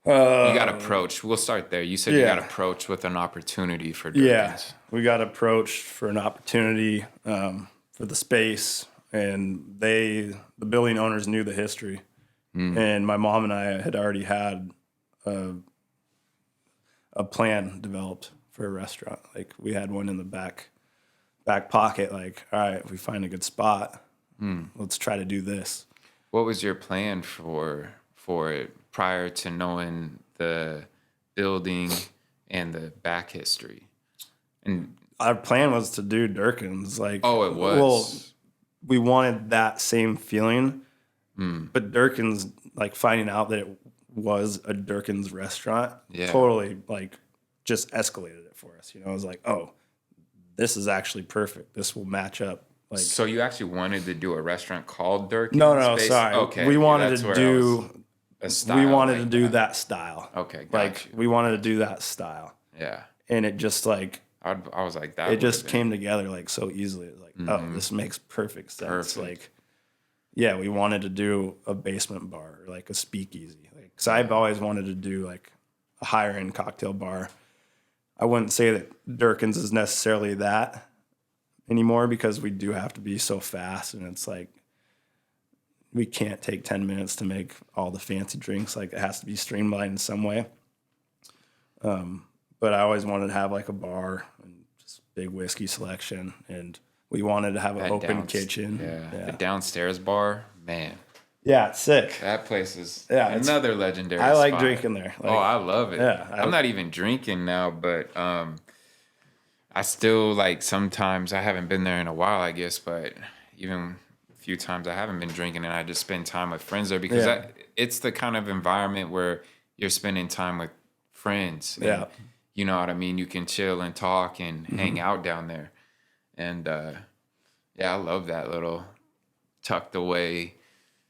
You got approached. We'll start there. You said you got approached with an opportunity for Durkin's. Yeah, we got approached for an opportunity for the space, and the building owners knew the history. And my mom and I had already had a plan developed for a restaurant. Like, we had one in the back pocket. Like, all right, if we find a good spot, let's try to do this. What was your plan for it prior to knowing the building and the back history? And our plan was to do Durkin's. Like, it was. Well, we wanted that same feeling, but Durkin's, like, finding out that it was a Durkin's restaurant, totally, like, just escalated it for us. You know, it was like, oh, this is actually perfect. This will match up. Like, so you actually wanted to do a restaurant called Durkin's? No, sorry. Okay, we wanted to do a style. We wanted to do that style. Okay, like, we wanted to do that style. Yeah, and it just, like, I was like that. It just came together, like, so easily. It was like, oh, this makes perfect sense. Perfect. Like, yeah, we wanted to do a basement bar, or like a speakeasy. Like, because I've always wanted to do, like, a higher end cocktail bar. I wouldn't say that Durkin's is necessarily that anymore, because we do have to be so fast, and it's like we can't take 10 minutes to make all the fancy drinks. Like, it has to be streamlined in some way. But I always wanted to have, like, a bar and just big whiskey selection, and we wanted to have an open kitchen. The downstairs bar, man. Yeah, it's sick. That place is another legendary I like spot. drinking there. Like, I love it. Yeah, I'm not even drinking now, but I still, like, sometimes I haven't been there in a while, I guess, but even a few times I haven't been drinking, and I just spend time with friends there, because it's the kind of environment where you're spending time with friends. And, you know what I mean? You can chill and talk and hang out down there. And I love that little tucked away.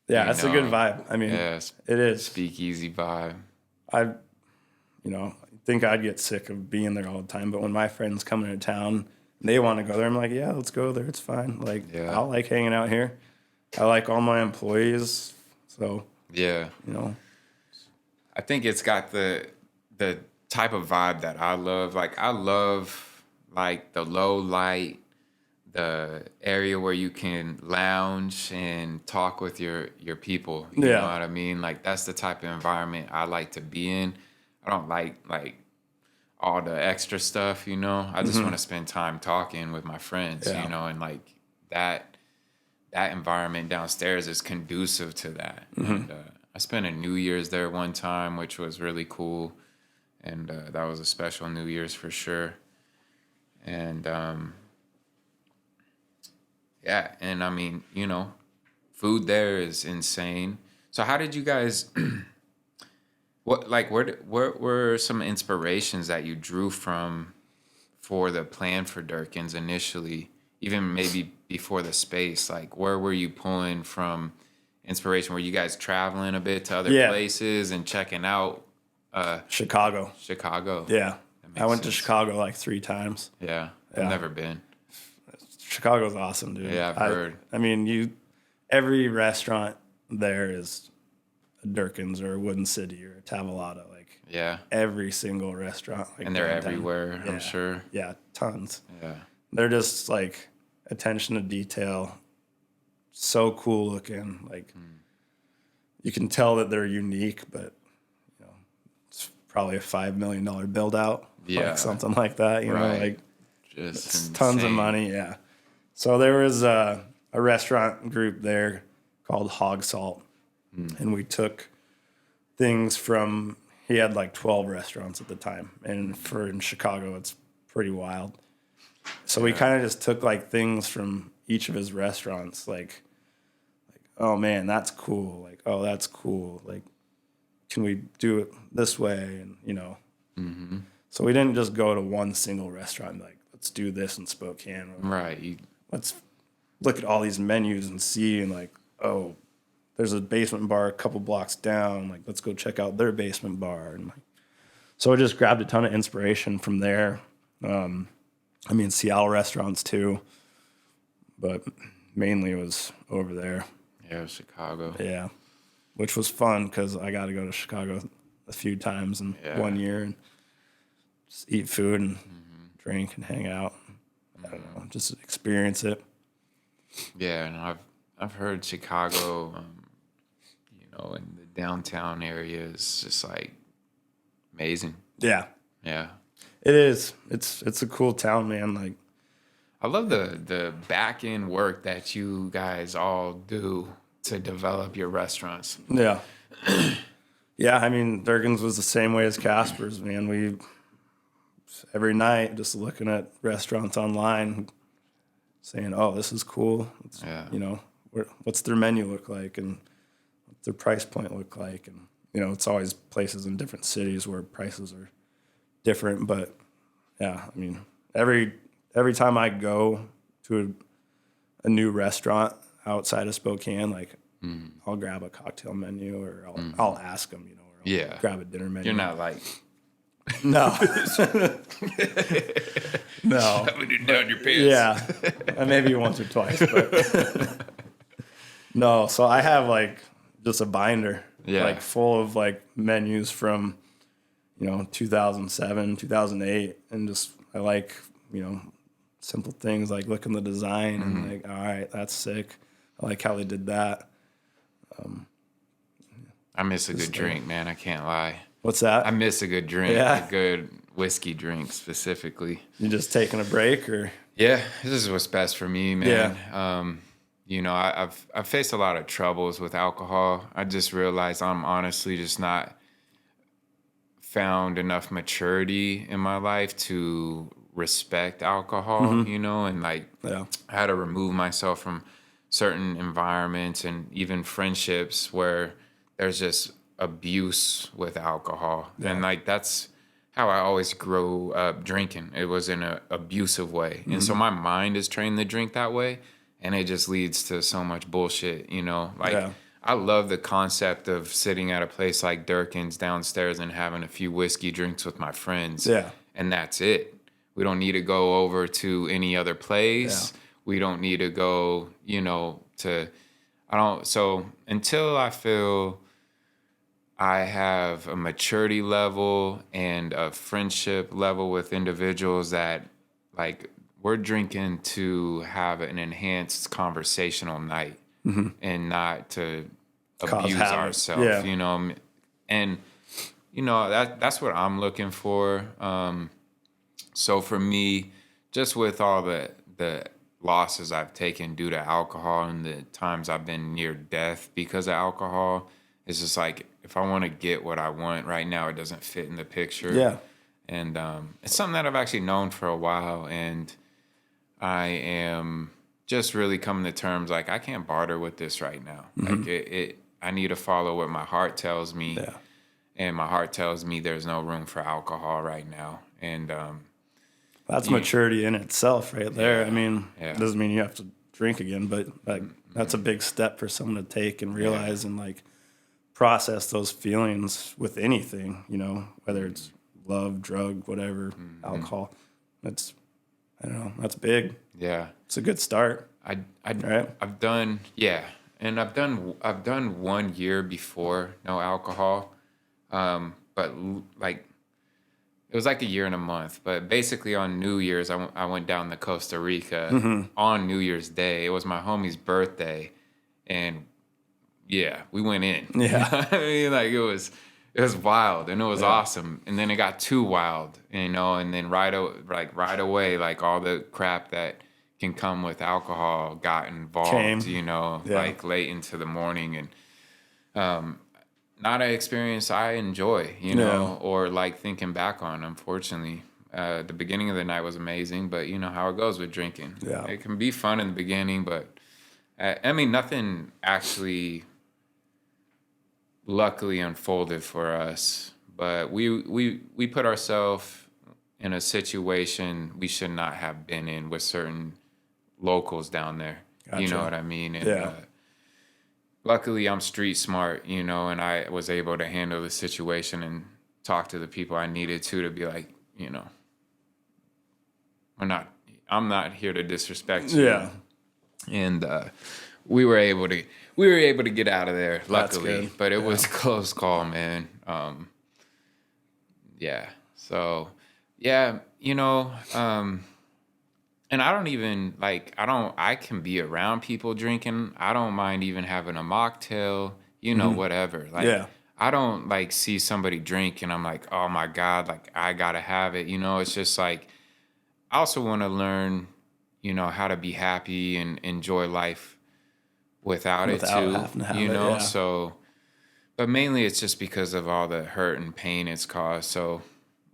Yeah, it's a good vibe. I mean, it is. Speakeasy vibe. I think I'd get sick of being there all the time. But when my friends come into town, they want to go there, I'm like, yeah, let's go there. It's fine. Like, I like hanging out here. I like all my employees. So, I think it's got the type of vibe that I love. Like, I love, like, the low light, the area where you can lounge and talk with your people. You know what I mean? Like, that's the type of environment I like to be in. I don't like all the extra stuff, you know? I just want to spend time talking with my friends, you know? And, like, that environment downstairs is conducive to that. And I spent a New Year's there one time, which was really cool. And that was a special New Year's for sure. And, and I mean, you know, food there is insane. So how did you guys, what were some inspirations that you drew from for the plan for Durkin's initially, even maybe before the space? Like, where were you pulling from inspiration? Were you guys traveling a bit to other places and checking out? Chicago. Yeah. I went to Chicago like 3 times. Yeah. I've never been. Chicago's awesome, dude. Yeah, I've heard. I mean, every restaurant there is a Durkin's or a Wooden City or a Tavolata. Like, every single restaurant. Like, and they're everywhere, I'm sure. Yeah, tons. Yeah. They're just, like, attention to detail. So cool looking. Like, you can tell that they're unique, but it's probably a $5 million build out. Yeah. Like, something like that, you know, like, just tons of money. Yeah. So there was a restaurant group there called Hog Salt, and we took things from, he had like 12 restaurants at the time, and in Chicago, it's pretty wild. So we kind of just took like things from each of his restaurants, like, oh man, that's cool. Like, oh, that's cool. Like, can we do it this way? And, you know, so we didn't just go to one single restaurant and like, let's do this in Spokane. Right. Let's look at all these menus and see, and like, oh, there's a basement bar a couple blocks down. Like, let's go check out their basement bar. And like, So I just grabbed a ton of inspiration from there. I mean, Seattle restaurants too, but mainly it was over there. Yeah, Chicago. Yeah, which was fun because I got to go to Chicago a few times in 1 year and just eat food and drink and hang out. I don't know, just experience it. Yeah, and I've heard Chicago, in the downtown area is just like amazing. Yeah, Yeah. it is. It's a cool town, man. Like, I love the back end work that you guys all do to develop your restaurants. yeah. Yeah, I mean, Durkin's was the same way as Casper's, man. We, every night, just looking at restaurants online, saying, oh, this is cool. What's their menu look like and what's their price point look like? And, it's always places in different cities where prices are different. But, yeah, I mean, every time I go to a new restaurant outside of Spokane, like, I'll grab a cocktail menu or I'll ask them, or I'll grab a dinner menu. You're not like... No. No. Shoving it down your pants. Yeah. Maybe once or twice, but no. So I have like just a binder, like full of like menus from, 2007, 2008. And just, I like, simple things like looking at the design and like, all right, that's sick. I like how they did that. I miss a good drink, man. I can't lie. What's that? I miss a good drink, Yeah. a good whiskey drink specifically. You just taking a break or? Yeah, this is what's best for me, man. Yeah. I've faced a lot of troubles with alcohol. I just realized I'm honestly just not found enough maturity in my life to respect alcohol, and like I had to remove myself from certain environments and even friendships where there's just abuse with alcohol. Yeah. And like that's how I always grew up drinking. It was in an abusive way. And so my mind is trained to drink that way, and it just leads to so much bullshit, I love the concept of sitting at a place like Durkin's downstairs and having a few whiskey drinks with my friends. Yeah. And that's it. We don't need to go over to any other place. Yeah. We don't need to go, so until I feel I have a maturity level and a friendship level with individuals that like we're drinking to have an enhanced conversational night and not to abuse ourselves, and that's what I'm looking for. So for me, just with all the losses I've taken due to alcohol and the times I've been near death because of alcohol, it's just like, if I want to get what I want right now, it doesn't fit in the picture. Yeah. And it's something that I've actually known for a while, and I am just really coming to terms, like, I can't barter with this right now. Like, I need to follow what my heart tells me. Yeah. And my heart tells me there's no room for alcohol right now. And that's maturity in itself right there. Yeah. I mean, it doesn't mean you have to drink again, but like that's a big step for someone to take and realize and like process those feelings with anything, whether it's love, drug, whatever, alcohol. That's, I don't know, that's big. Yeah. It's a good start. I've done 1 year before no alcohol. But like, it was like a year and a month, but basically on New Year's, I went down to Costa Rica on New Year's Day. It was my homie's birthday, and we went in. Yeah. I mean, like it was wild, and it was awesome. And then it got too wild, and then right away, like all the crap that can come with alcohol got involved, like late into the morning, and not an experience I enjoy, or like thinking back on, unfortunately. The beginning of the night was amazing, but you know how it goes with drinking. Yeah. It can be fun in the beginning, but nothing actually luckily unfolded for us. But we put ourselves in a situation we should not have been in with certain locals down there. Gotcha. You know what I mean? And, luckily, I'm street smart, and I was able to handle the situation and talk to the people I needed to be like, I'm not here to disrespect you. Yeah. And we were able to get out of there, luckily. But it was a close call, man. Yeah. So, yeah, and I don't even, I can be around people drinking. I don't mind even having a mocktail, whatever. I don't, see somebody drink and I'm like, oh, my God, I got to have it. It's just I also want to learn, how to be happy and enjoy life without it, too. Having to have it, yeah. So, but mainly it's just because of all the hurt and pain it's caused. So,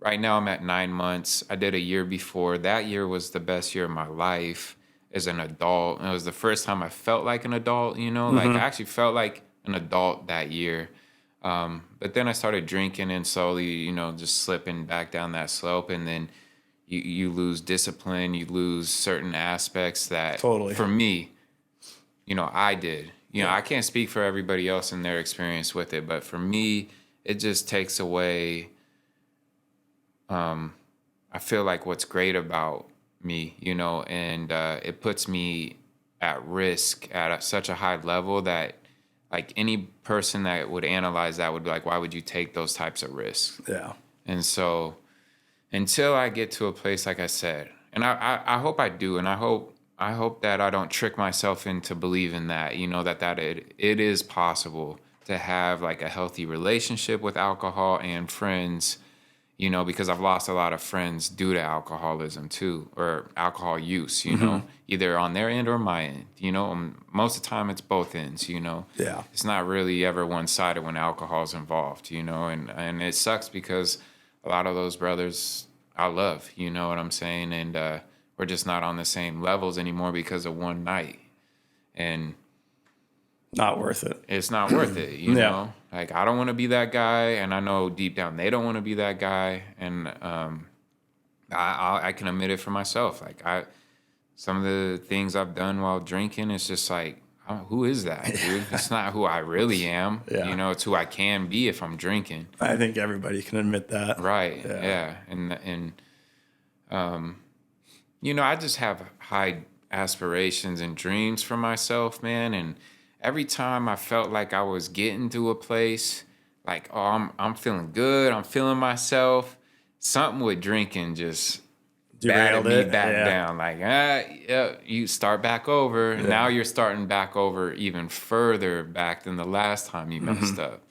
right now I'm at 9 months. I did a year before. That year was the best year of my life as an adult. And it was the first time I felt like an adult, I actually felt like an adult that year. But then I started drinking and slowly, just slipping back down that slope. And then you lose discipline. You lose certain aspects that, for me, I did. I can't speak for everybody else in their experience with it. But for me, it just takes away... I feel like what's great about me, and it puts me at risk at such a high level that any person that would analyze that would be like, why would you take those types of risks? Yeah. And so until I get to a place, like I said, and I hope I do, and I hope that I don't trick myself into believing that, that it is possible to have a healthy relationship with alcohol and friends, because I've lost a lot of friends due to alcoholism too, or alcohol use, either on their end or my end, most of the time it's both ends, Yeah. It's not really ever one-sided when alcohol is involved, and it sucks because a lot of those brothers I love, you know what I'm saying? And we're just not on the same levels anymore because of one night. And not worth it. It's not worth it, you know? I don't want to be that guy, and I know deep down they don't want to be that guy, and I can admit it for myself. Some of the things I've done while drinking, it's just who is that, dude? It's not who I really am. Yeah. It's who I can be if I'm drinking. I think everybody can admit that. Right, yeah. And I just have high aspirations and dreams for myself, man, and every time I felt like I was getting to a place, I'm feeling good, I'm feeling myself, something with drinking just batted me back down. You start back over. And now you're starting back over even further back than the last time you messed up.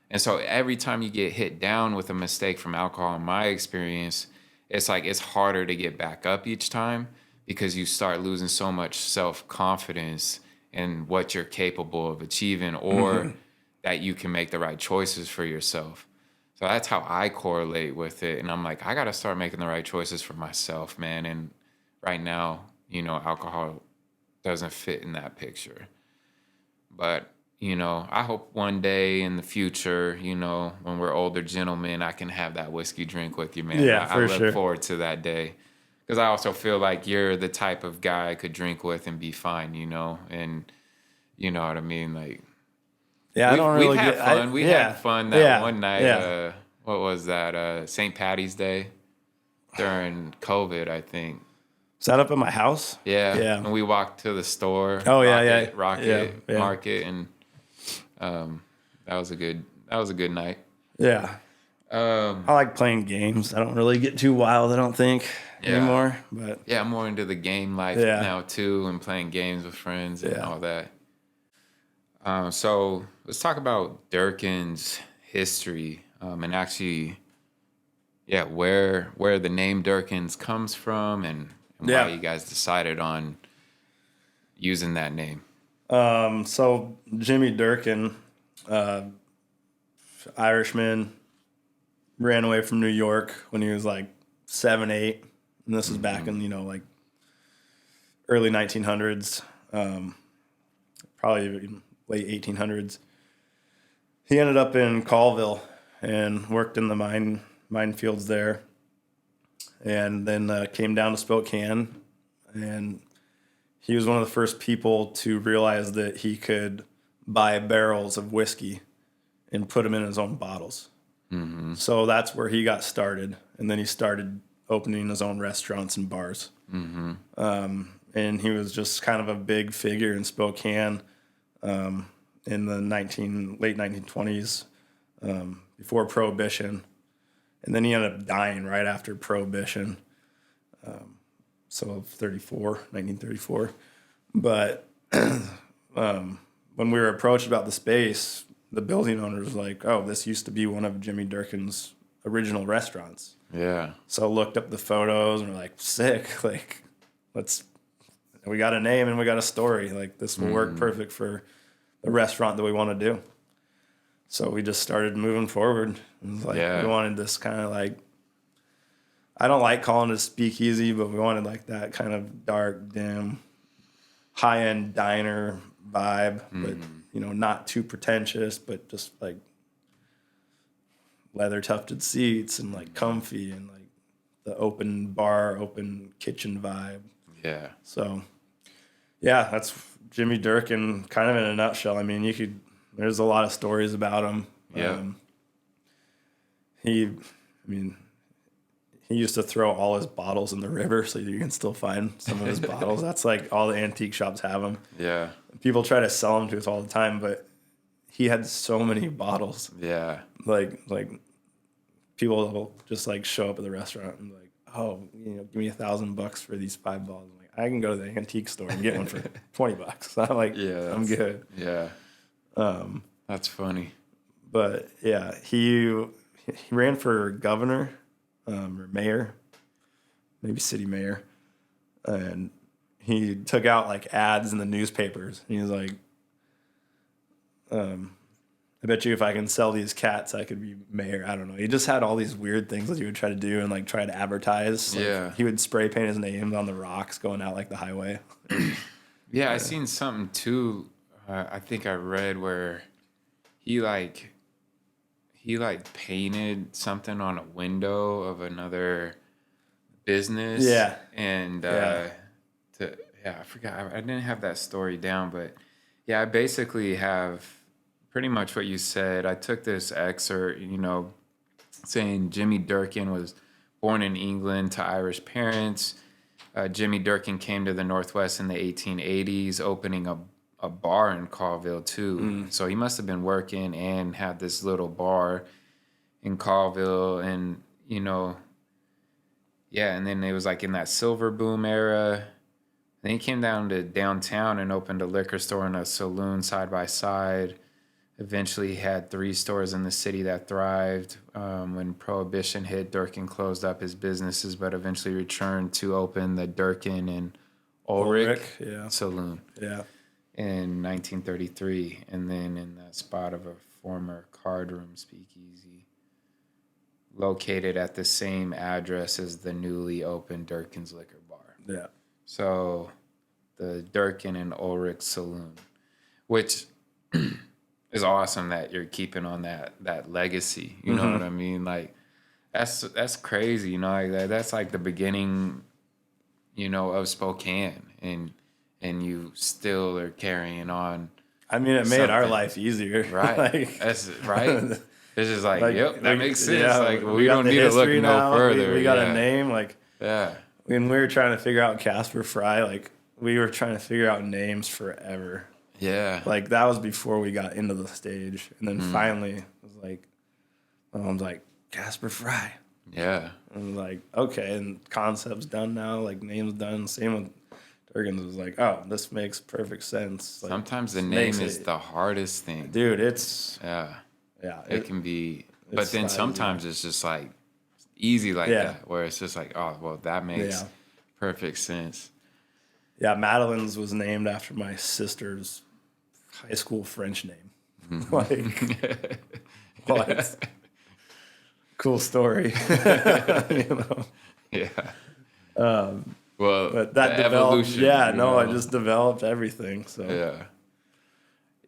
And so every time you get hit down with a mistake from alcohol, in my experience, it's it's harder to get back up each time because you start losing so much self-confidence and what you're capable of achieving, or that you can make the right choices for yourself. So that's how I correlate with it. And I'm I got to start making the right choices for myself, man. And right now, alcohol doesn't fit in that picture. But, I hope one day in the future, when we're older gentlemen, I can have that whiskey drink with you, man. Yeah, I look forward to that day. Because I also feel like you're the type of guy I could drink with and be fine, and you know what I mean? Yeah, I don't really get fun. We had fun that one night. Yeah. What was that? St. Patty's Day during COVID, I think. Was that up at my house? Yeah. Yeah. And we walked to the store. Rocket Market, and that was a good night. Yeah. I like playing games. I don't really get too wild, I don't think, anymore. But I'm more into the game life now too, and playing games with friends and all that. So let's talk about Durkin's history, and actually, where the name Durkin's comes from, and why you guys decided on using that name. So Jimmy Durkin, Irishman, ran away from New York when he was 7, 8. And this was back in, early 1900s, probably late 1800s. He ended up in Colville and worked in the minefields there. And then came down to Spokane. And he was one of the first people to realize that he could buy barrels of whiskey and put them in his own bottles. Mm-hmm. So that's where he got started. And then he started opening his own restaurants and bars. Mm-hmm. And he was just kind of a big figure in Spokane in the late 1920s, before Prohibition. And then he ended up dying right after Prohibition. So 1934. But when we were approached about the space, the building owner was like, oh, this used to be one of Jimmy Durkin's original restaurants. Yeah. So looked up the photos and we're like, sick. Like, we got a name and we got a story. Like, this will work perfect for the restaurant that we want to do. So we just started moving forward. And we wanted this kind of like, I don't like calling it a speakeasy, but we wanted like that kind of dark, dim, high-end diner vibe, but, not too pretentious, but just like leather tufted seats and like comfy and like the open bar, open kitchen vibe. Yeah. So, yeah, that's Jimmy Durkin kind of in a nutshell. I mean, there's a lot of stories about him. Yeah. He used to throw all his bottles in the river so you can still find some of his bottles. That's like all the antique shops have them. Yeah. People try to sell them to us all the time, but he had so many bottles. Yeah. Like people will just like show up at the restaurant and be like, oh, give me $1,000 for these 5 bottles. I'm like, I can go to the antique store and get one for $20. I'm like, yeah, I'm good. Yeah. That's funny. But yeah, he ran for governor or mayor, maybe city mayor, and he took out like ads in the newspapers. And he was like, I bet you if I can sell these cats, I could be mayor. I don't know. He just had all these weird things that he would try to do and like try to advertise. Like, he would spray paint his name on the rocks going out like the highway. Yeah, I seen something too. I think I read where he painted something on a window of another business. Yeah. And I forgot. I didn't have that story down, but yeah, I basically have pretty much what you said. I took this excerpt, saying Jimmy Durkin was born in England to Irish parents. Jimmy Durkin came to the Northwest in the 1880s, opening a bar in Colville too. So he must have been working and had this little bar in Colville, and and then it was like in that silver boom era. Then he came down to downtown and opened a liquor store and a saloon side by side. Eventually he had 3 stores in the city that thrived. When Prohibition hit, Durkin closed up his businesses, but eventually returned to open the Durkin and Ulrich saloon. Yeah. In 1933, and then in the spot of a former card room speakeasy located at the same address as the newly opened Durkin's Liquor Bar. Yeah. So the Durkin and Ulrich Saloon, which is awesome that you're keeping on that legacy. You know what I mean? Like that's crazy. Like that's like the beginning, of Spokane, and you still are carrying on. I mean, it made our life easier. Right. That's right. It's just like yep, that makes sense. Yeah, like we don't need to look no further. We got a name. Like, yeah. When we were trying to figure out Casper Fry, like we were trying to figure out names forever. Yeah. Like that was before we got into the stage. And then finally it was like, my mom's like, Casper Fry. Yeah. And like, okay, and concept's done now, like name's done. Same with Durkin's. Was like, oh, this makes perfect sense. Like, sometimes the name is the hardest thing. Dude, it's it can be, but then sometimes it's just like easy like that, where it's just like, oh, well, that makes perfect sense. Yeah, Madeleine's was named after my sister's high school French name. Like, what? Cool story. Yeah. Well, but that developed. I just developed everything. So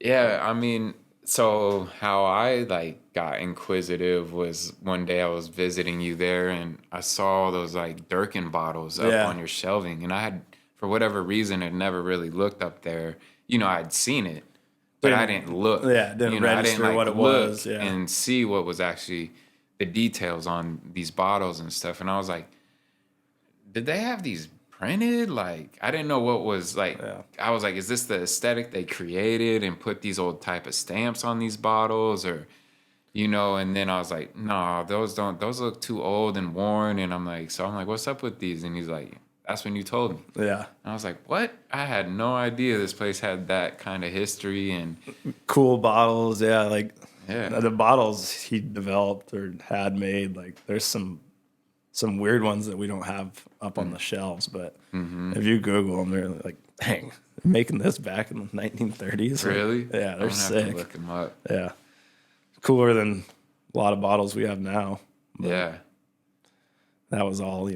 yeah. I mean, so how I got inquisitive was one day I was visiting you there, and I saw those Durkin bottles up on your shelving, and I had, for whatever reason, had never really looked up there. I'd seen it, but I didn't look. Yeah, didn't register what it was. Yeah. And see what was actually the details on these bottles and stuff. And I was like, did they have these printed? Like, I didn't know what was like. Yeah. I was like, is this the aesthetic they created and put these old type of stamps on these bottles, or, you know? And then I was like, no, those look too old and worn. And I'm like, what's up with these? And he's like, that's when you told me. Yeah. And I was like, what? I had no idea this place had that kind of history and cool bottles. Yeah, like yeah. the bottles he developed or had made. Like there's some weird ones that we don't have up on the shelves, but if you Google them, they're like, dang, they're making this back in the 1930s. Really? Yeah, they're sick. Have to look them up. Yeah, cooler than a lot of bottles we have now. But Yeah. that was all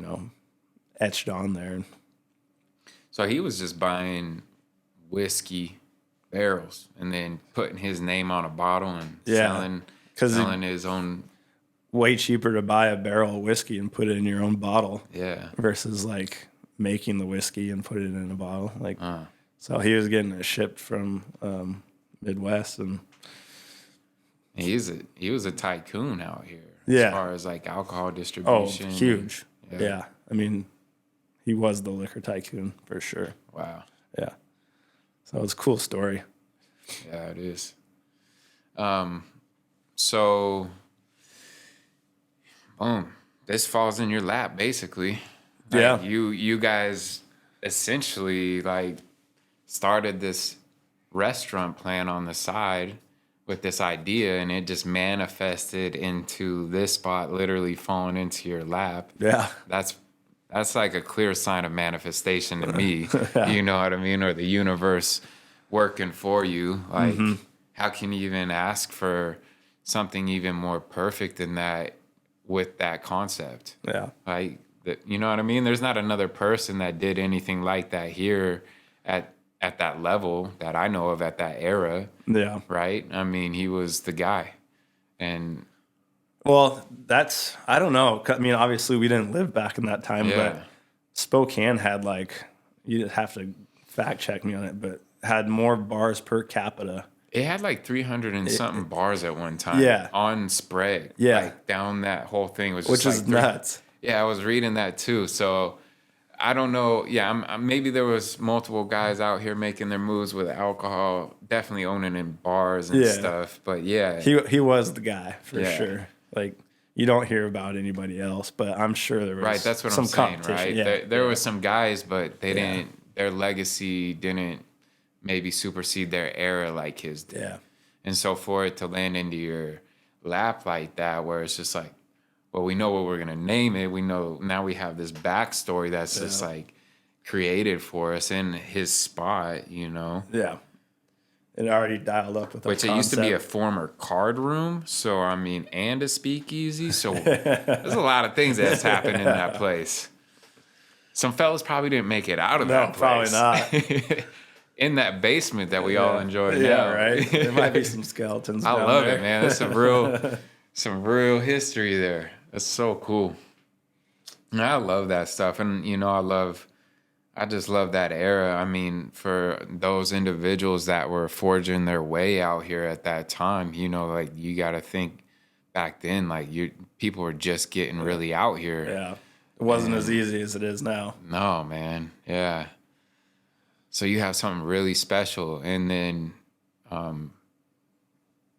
etched on there. So he was just buying whiskey barrels and then putting his name on a bottle and selling his own. Way cheaper to buy a barrel of whiskey and put it in your own bottle. Yeah. Versus like making the whiskey and put it in a bottle. Like, so he was getting it shipped from Midwest, and he was a tycoon out here. Yeah. As far as like alcohol distribution. Oh, huge. Yeah. Yeah. I mean, he was the liquor tycoon for sure. Wow. Yeah. So it's a cool story. Yeah, it is. So, boom, this falls in your lap, basically. Like, Yeah. You guys essentially like started this restaurant plan on the side with this idea, and it just manifested into this spot literally falling into your lap. Yeah. That's like a clear sign of manifestation to me. You know what I mean? Or the universe working for you. Like, how can you even ask for something even more perfect than that with that concept? Yeah. Like, you know what I mean? There's not another person that did anything like that here at that level that I know of at that era. Yeah. Right? I mean, he was the guy. And well, I don't know. I mean, obviously we didn't live back in that time, but Spokane had you have to fact check me on it, but had more bars per capita. It had like 300 and something bars at one time. Yeah. On Sprague. Yeah. Like down that whole thing was just which is nuts. Yeah, I was reading that too. So I don't know. Yeah, maybe there was multiple guys out here making their moves with alcohol, definitely owning in bars and stuff. But yeah. He was the guy for sure. Like, you don't hear about anybody else, but I'm sure there was right. That's what some I'm saying. competition. Right. Yeah. There was some guys, but they didn't. Their legacy didn't maybe supersede their era like his did. Yeah. And so for it to land into your lap like that, where it's just like, well, we know what we're gonna name it. We know now we have this backstory that's just like created for us in his spot. You know. Yeah. It already dialed up with which it used to be a former card room, so I mean, and a speakeasy. So there's a lot of things that's happened in that place. Some fellas probably didn't make it out of that place. Probably not. In that basement that we all enjoy now. Yeah, right. There might be some skeletons. I down love there. it, man. There's some real history there. That's so cool. And I love that stuff, and I just love that era. I mean, for those individuals that were forging their way out here at that time, like you got to think back then, like people were just getting really out here. Yeah. It wasn't as easy as it is now. No, man. Yeah. So you have something really special. And then,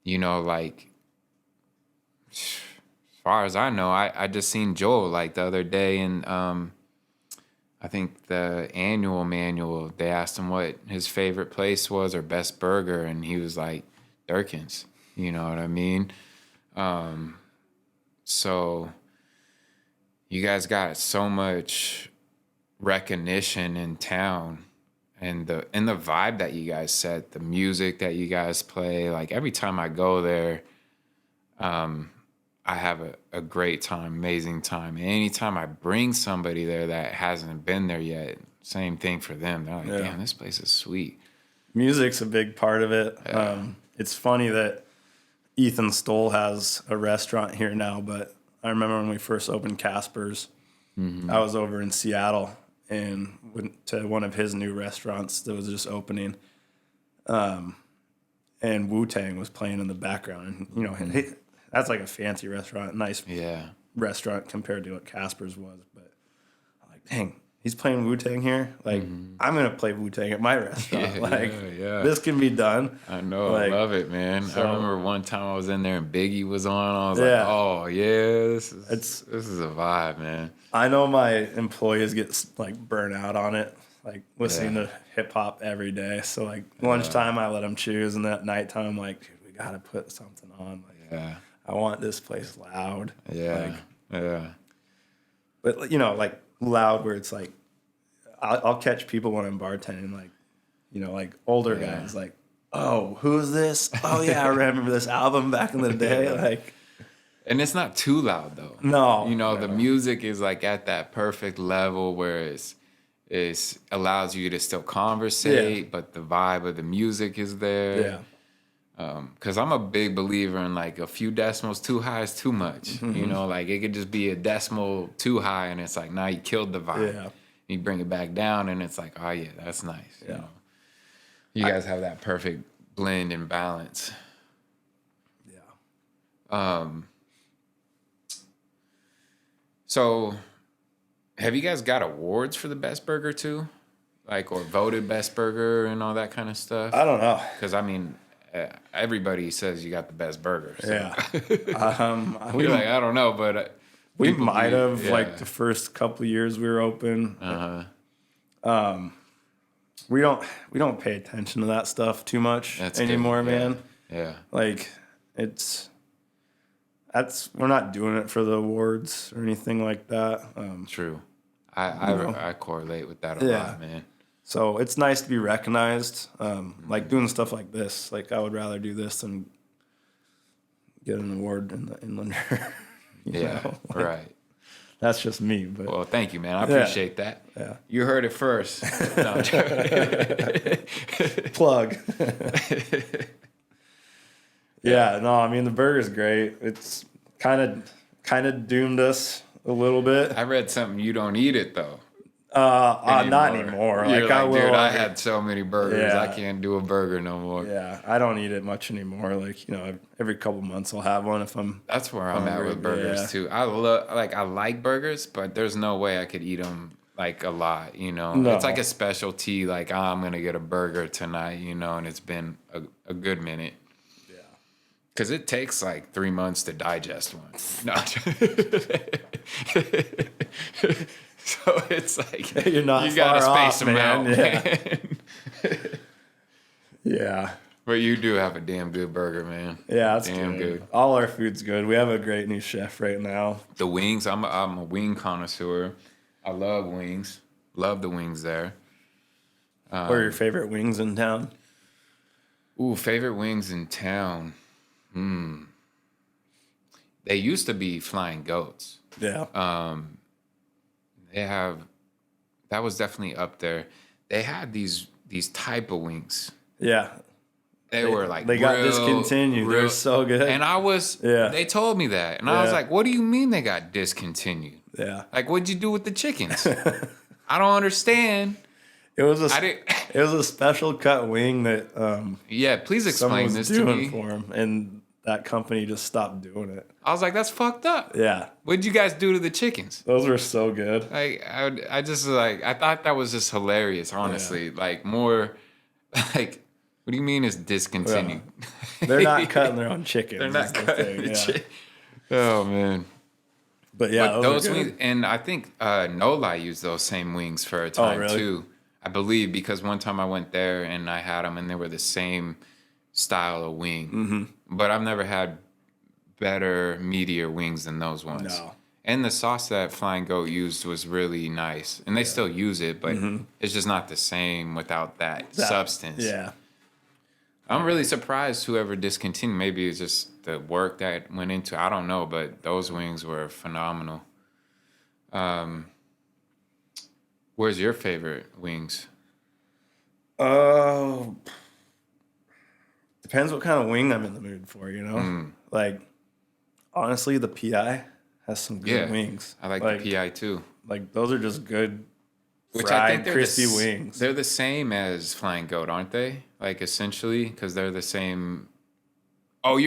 like, as far as I know, I just seen Joel like the other day, and I think the annual manual, they asked him what his favorite place was or best burger, and he was like, Durkin's. You know what I mean? So you guys got so much recognition in town, and the vibe that you guys set, the music that you guys play. Like, every time I go there, I have a great time, amazing time. And anytime I bring somebody there that hasn't been there yet, same thing for them. They're like, damn, this place is sweet. Music's a big part of it. Yeah. It's funny that Ethan Stoll has a restaurant here now, but I remember when we first opened Casper's, I was over in Seattle and went to one of his new restaurants that was just opening. And Wu-Tang was playing in the background. And, that's like a fancy restaurant, nice Yeah. restaurant compared to what Casper's was. But I'm like, dang, he's playing Wu-Tang here. Like, I'm gonna play Wu-Tang at my restaurant. This can be done. I know. Like, I love it, man. so- I remember one time I was in there and Biggie was on. I was Yeah. like, oh yeah, this is a vibe, man. I know my employees get like burnt out on it, like listening to hip hop every day. So like lunchtime, I let them choose, and at nighttime, I'm like, dude, we gotta put something on. Like, Yeah. I want this place loud. Yeah. Yeah. But like loud where it's like, I'll catch people when I'm bartending, like, like older guys, like, oh, who's this? Oh yeah, I remember this album back in the day. Like, And it's not too loud though. No. The music is like at that perfect level where it's allows you to still conversate, but the vibe of the music is there. Yeah. Because I'm a big believer in like a few decimals too high is too much. Like it could just be a decimal too high and it's like, now you killed the vibe. Yeah. You bring it back down and it's like, oh yeah, that's nice. Yeah. You guys have that perfect blend and balance. Yeah. So have you guys got awards for the best burger too? Like, or voted best burger and all that kind of stuff? I don't know. Because I mean, everybody says you got the best burger. So. Yeah. We're like, I don't know, but We might have like the first couple of years we were open. We don't pay attention to that stuff too much anymore, man. Yeah. Like we're not doing it for the awards or anything like that. True. I correlate with that a lot, man. So it's nice to be recognized. Like doing stuff like this. Like I would rather do this than get an award in the Inlander. Right. That's just me. But Well, thank you, man. I appreciate that. Yeah. You heard it first. No, I'm joking. Plug. Yeah, no, I mean the burger's great. It's kind of doomed us a little bit. I read something, you don't eat it though. Not anymore. You're Like I will. dude, I had so many burgers. Yeah. I can't do a burger no more. Yeah, I don't eat it much anymore. Like every couple months I'll have one if I'm. That's where I'm at with burgers too. I like burgers, but there's no way I could eat them like a lot. No. It's like a specialty. Like I'm gonna get a burger tonight, and it's been a good minute. Yeah, because it takes like 3 months to digest one. No. So it's like You're not you gotta far space off, them man. out, Yeah. man. Yeah. But you do have a damn good burger, man. Yeah, that's damn good. All our food's good. We have a great new chef right now. The wings, I'm a wing connoisseur. I love wings. Love the wings there. What are your favorite wings in town? Ooh, favorite wings in town. They used to be Flying Goats. Yeah. That was definitely up there. They had these type of wings. Yeah. They were like they got discontinued. They're so good. And they told me that. And I was like, what do you mean they got discontinued? Yeah. Like, what'd you do with the chickens? I don't understand. It was a special cut wing that please explain this to me. for him, and that company just stopped doing it. I was like, that's fucked up. Yeah. What'd you guys do to the chickens? Those were so good. Like, I thought that was just hilarious, honestly. Yeah. Like, more, like, what do you mean it's discontinued? Yeah. They're not cutting their own chickens. They're not cutting the chicken. Oh, man. But yeah, those wings, and I think No-Lie used those same wings for a time, too. I believe, because one time I went there and I had them and they were the same style of wing. Mm-hmm. But I've never had better, meatier wings than those ones. No. And the sauce that Flying Goat used was really nice. And they still use it, but it's just not the same without that substance. Yeah. I'm really surprised whoever discontinued. Maybe it's just the work that went into it. I don't know, but those wings were phenomenal. Where's your favorite wings? Depends what kind of wing I'm in the mood for, Like, honestly, the PI has some good wings. I like the PI too. Like, those are just good Which fried, I think crispy wings. They're the same as Flying Goat, aren't they? Like, essentially, because they're the same Oh,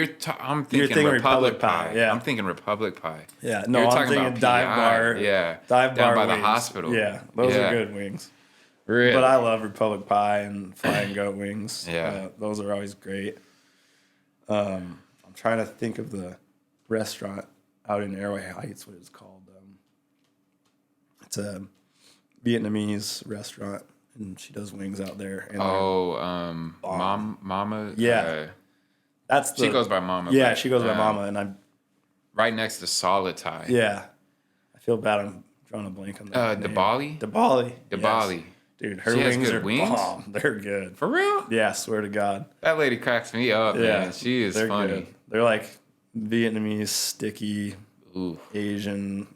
I'm thinking Republic Pie. Yeah. I'm thinking Republic Pie. Yeah, no, You're I'm talking thinking about Dive PI. Bar. Yeah, Dive down Bar by the wings. hospital. Yeah, those are good wings. Really? But I love Republic Pie and Flying Goat Wings. Yeah. Those are always great. I'm trying to think of the restaurant out in Airway Heights, what it's called. It's a Vietnamese restaurant, and she does wings out there. And Mama. Yeah. She goes by Mama. Yeah, she goes by Mama, and I'm right next to Solitai. Yeah. I feel bad I'm drawing a blank on that. Dabali? Dabali. Dabali. Yes. Dude, her She has wings good are wings? bomb. They're good. For real? Yeah, swear to God. That lady cracks me up, man. She is they're funny. Good. They're like Vietnamese, sticky, Ooh. Asian,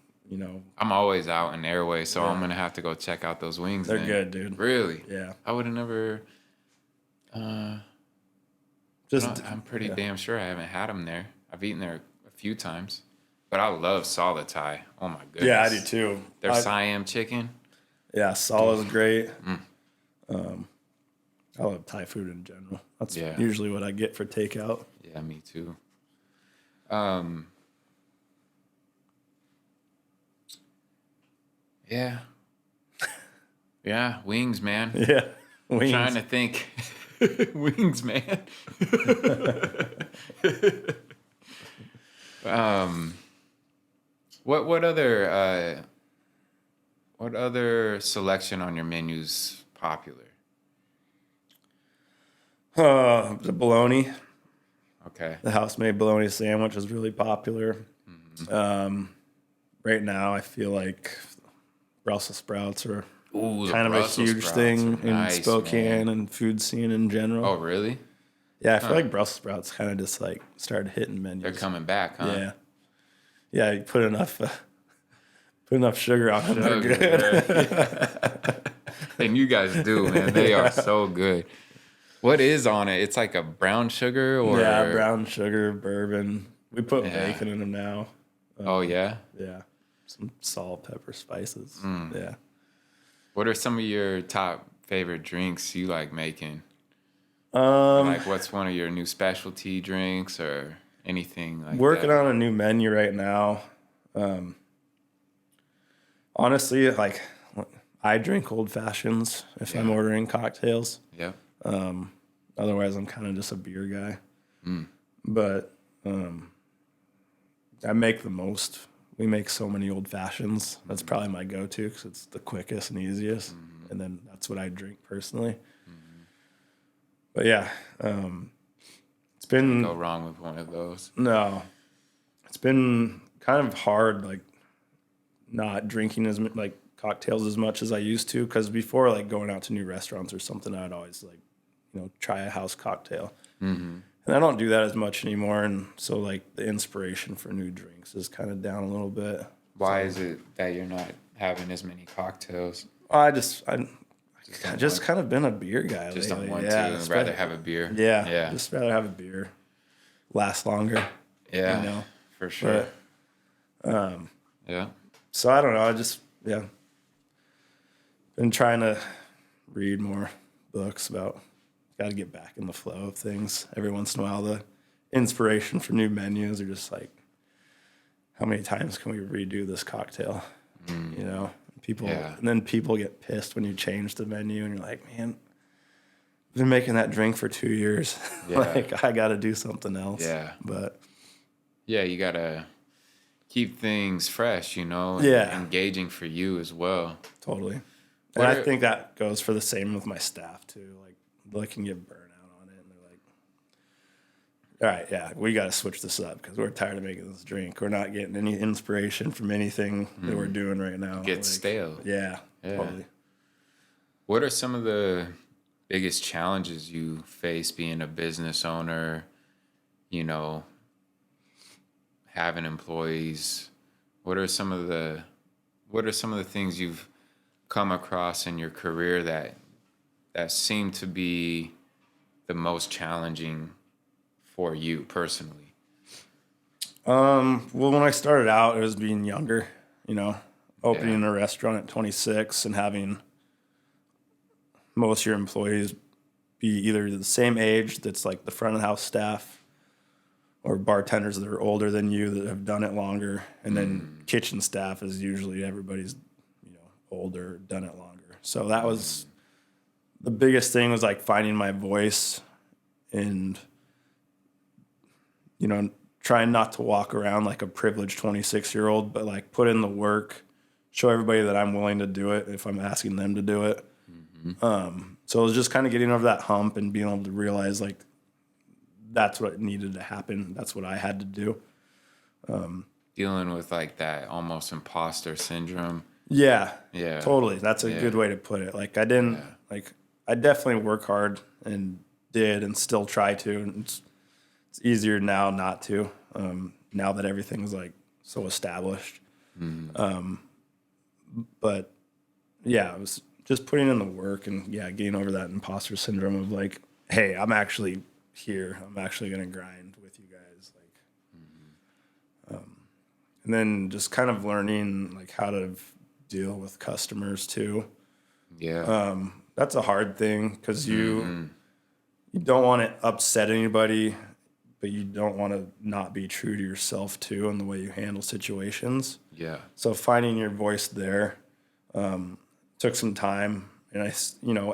I'm always out in Airway, so I'm going to have to go check out those wings. They're good, dude. Really? Yeah. I would have never... I'm pretty damn sure I haven't had them there. I've eaten there a few times. But I love Solitai. Oh, my goodness. Yeah, I do too. Their Siam chicken. Yeah, Sol is great. I love Thai food in general. That's usually what I get for takeout. Yeah, me too. Yeah. Yeah, wings, man. Yeah, wings. I'm trying to think. Wings, man. What other selection on your menu's popular? The bologna. Okay. The house-made bologna sandwich is really popular. Mm-hmm. Right now, I feel like Brussels sprouts are Ooh, kind of a huge thing in Spokane and food scene in general. Oh, really? Yeah, I feel like Brussels sprouts kind of just like started hitting menus. They're coming back, huh? Yeah. Yeah, you put enough sugar on them, they're good. And you guys do, man. They are so good. What is on it? It's like a brown sugar or... Yeah, brown sugar, bourbon. We put bacon in them now. Oh, yeah? Yeah. Some salt, pepper, spices. Yeah. What are some of your top favorite drinks you like making? Like, what's one of your new specialty drinks or anything like working that? on a new menu right now. Honestly, like, I drink old fashions if I'm ordering cocktails. Yeah. Otherwise, I'm kind of just a beer guy. But I make the most. We make so many old fashions. That's probably my go-to because it's the quickest and easiest. And then that's what I drink personally. But yeah, it's been... Go wrong with one of those. No. It's been kind of hard, like, not drinking as like cocktails as much as I used to. Because before, like, going out to new restaurants or something, I'd always, like, try a house cocktail. And I don't do that as much anymore. And so, like, the inspiration for new drinks is kind of down a little bit. Why is it that you're not having as many cocktails? I just kind of been a beer guy Just lately. don't want to. Rather have a beer. Yeah. Just rather have a beer. Last longer. Yeah. For sure. But, yeah. So I don't know. I just, been trying to read more books about, got to get back in the flow of things. Every once in a while, the inspiration for new menus are just like, how many times can we redo this cocktail? People, and then people get pissed when you change the menu and you're like, man, I've been making that drink for 2 years. Yeah. Like, I got to do something else. Yeah. But yeah, you got to keep things fresh, and engaging for you as well. Totally. And I think that goes for the same with my staff too. Like, they can get burnout on it, and they're like, all right, we got to switch this up because we're tired of making this drink. We're not getting any inspiration from anything that we're doing right now. Get stale. Yeah, totally. What are some of the biggest challenges you face being a business owner, having employees? What are some of the things you've come across in your career that seem to be the most challenging for you personally? Well, when I started out, it was being younger, opening a restaurant at 26 and having most of your employees be either the same age that's like the front of the house staff or bartenders that are older than you that have done it longer. And then kitchen staff is usually everybody's, older, done it longer. So that was the biggest thing, was like finding my voice and, trying not to walk around like a privileged 26-year-old, but like put in the work, show everybody that I'm willing to do it if I'm asking them to do it. So it was just kind of getting over that hump and being able to realize like that's what needed to happen. That's what I had to do. Dealing with like that almost imposter syndrome. Yeah, Yeah, totally. That's a good way to put it. Like I didn't I definitely work hard and did and still try to. And it's easier now not to. Now that everything's like so established. But yeah, it was just putting in the work and getting over that imposter syndrome of like, hey, I'm actually here. I'm actually going to grind with you guys. Like, and then just kind of learning like how to deal with customers too. Yeah. That's a hard thing because you don't want to upset anybody, but you don't want to not be true to yourself too in the way you handle situations. Yeah. So finding your voice there took some time, and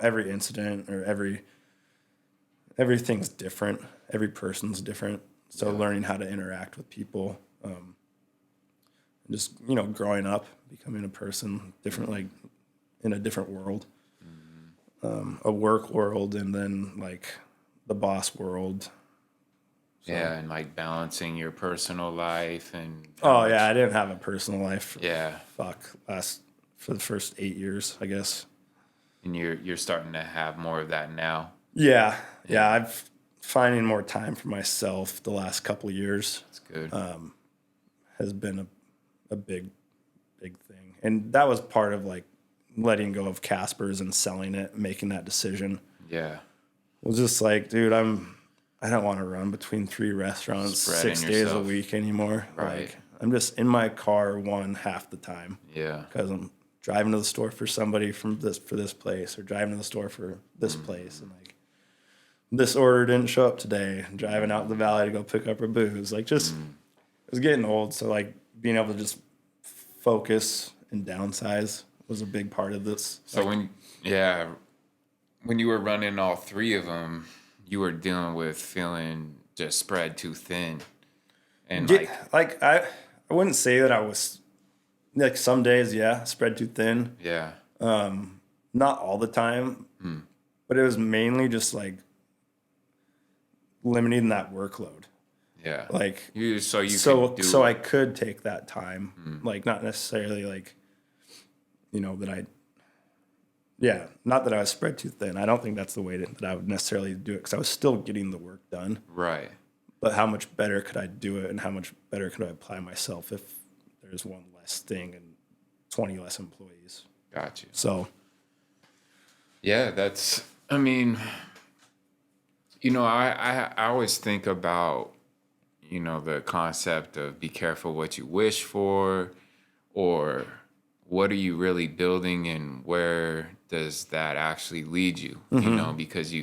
every incident or everything's different. Every person's different. So learning how to interact with people, just growing up, becoming a person different, like in a different world, a work world, and then like the boss world. So. Yeah, and like balancing your personal life and. I didn't have a personal life. Yeah. For the first 8 years, I guess. And you're starting to have more of that now. Yeah. I've finding more time for myself the last couple of years. That's good. Has been a big thing, and that was part of like letting go of Casper's and selling it, making that decision. Yeah. It was just like, dude, I don't want to run between 3 restaurants Spreading 6 days a week anymore. Right. Like, I'm just in my car half the time. Yeah. Because I'm driving to the store for somebody for this place, or driving to the store for this place, and like this order didn't show up today. I'm driving out in the valley to go pick up our booze. Like just it was getting old, so like being able to just focus and downsize was a big part of this. So when you were running all 3 of them, you were dealing with feeling just spread too thin, and I wouldn't say that I was like some days, spread too thin. Yeah. Not all the time, but it was mainly just like limiting that workload. Yeah. Like so I could take that time, like not necessarily like, not that I was spread too thin. I don't think that's the way that I would necessarily do it, because I was still getting the work done. Right. But how much better could I do it, and how much better could I apply myself if there's one less thing and 20 less employees? Got you. So. Yeah, I always think about, the concept of be careful what you wish for, or what are you really building and where does that actually lead you? Because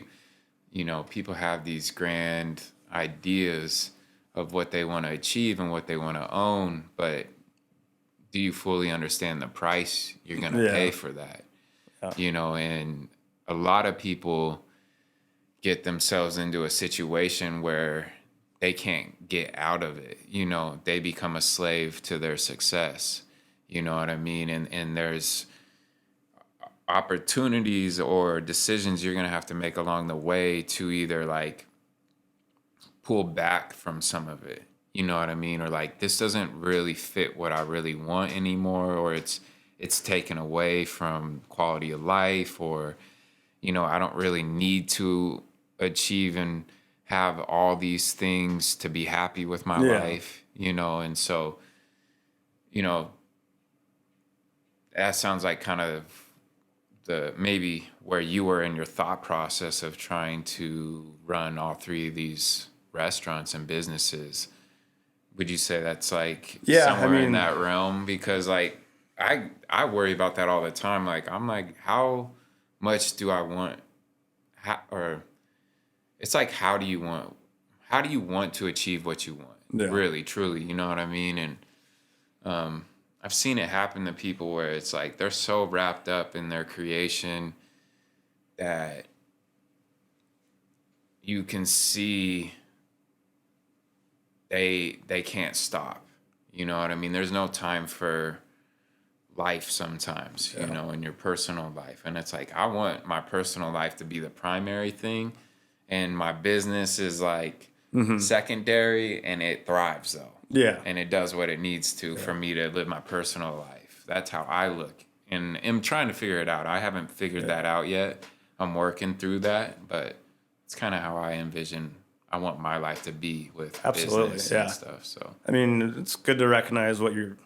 people have these grand ideas of what they want to achieve and what they want to own, but do you fully understand the price you're going to pay for that? And a lot of people get themselves into a situation where they can't get out of it. They become a slave to their success. You know what I mean? And there's opportunities or decisions you're going to have to make along the way to either like pull back from some of it. You know what I mean? Or like, this doesn't really fit what I really want anymore, or it's taken away from quality of life, or, I don't really need to achieve and have all these things to be happy with my life, and so, that sounds like kind of maybe where you were in your thought process of trying to run all 3 of these restaurants and businesses. Would you say that's like somewhere in that realm? Because like I worry about that all the time. Like I'm like, how much do I want? It's like, how how do you want to achieve what you want? Yeah. Really, truly, you know what I mean? And I've seen it happen to people where it's like they're so wrapped up in their creation that you can see they can't stop. You know what I mean? There's no time for life sometimes, you know, in your personal life. And it's like, I want my personal life to be the primary thing, and my business is like secondary, and it thrives though. Yeah. And it does what it needs to for me to live my personal life. That's how I look. And I'm trying to figure it out. I haven't figured that out yet. I'm working through that, but it's kind of how I envision I want my life to be with business and stuff. So I mean, it's good to recognize what you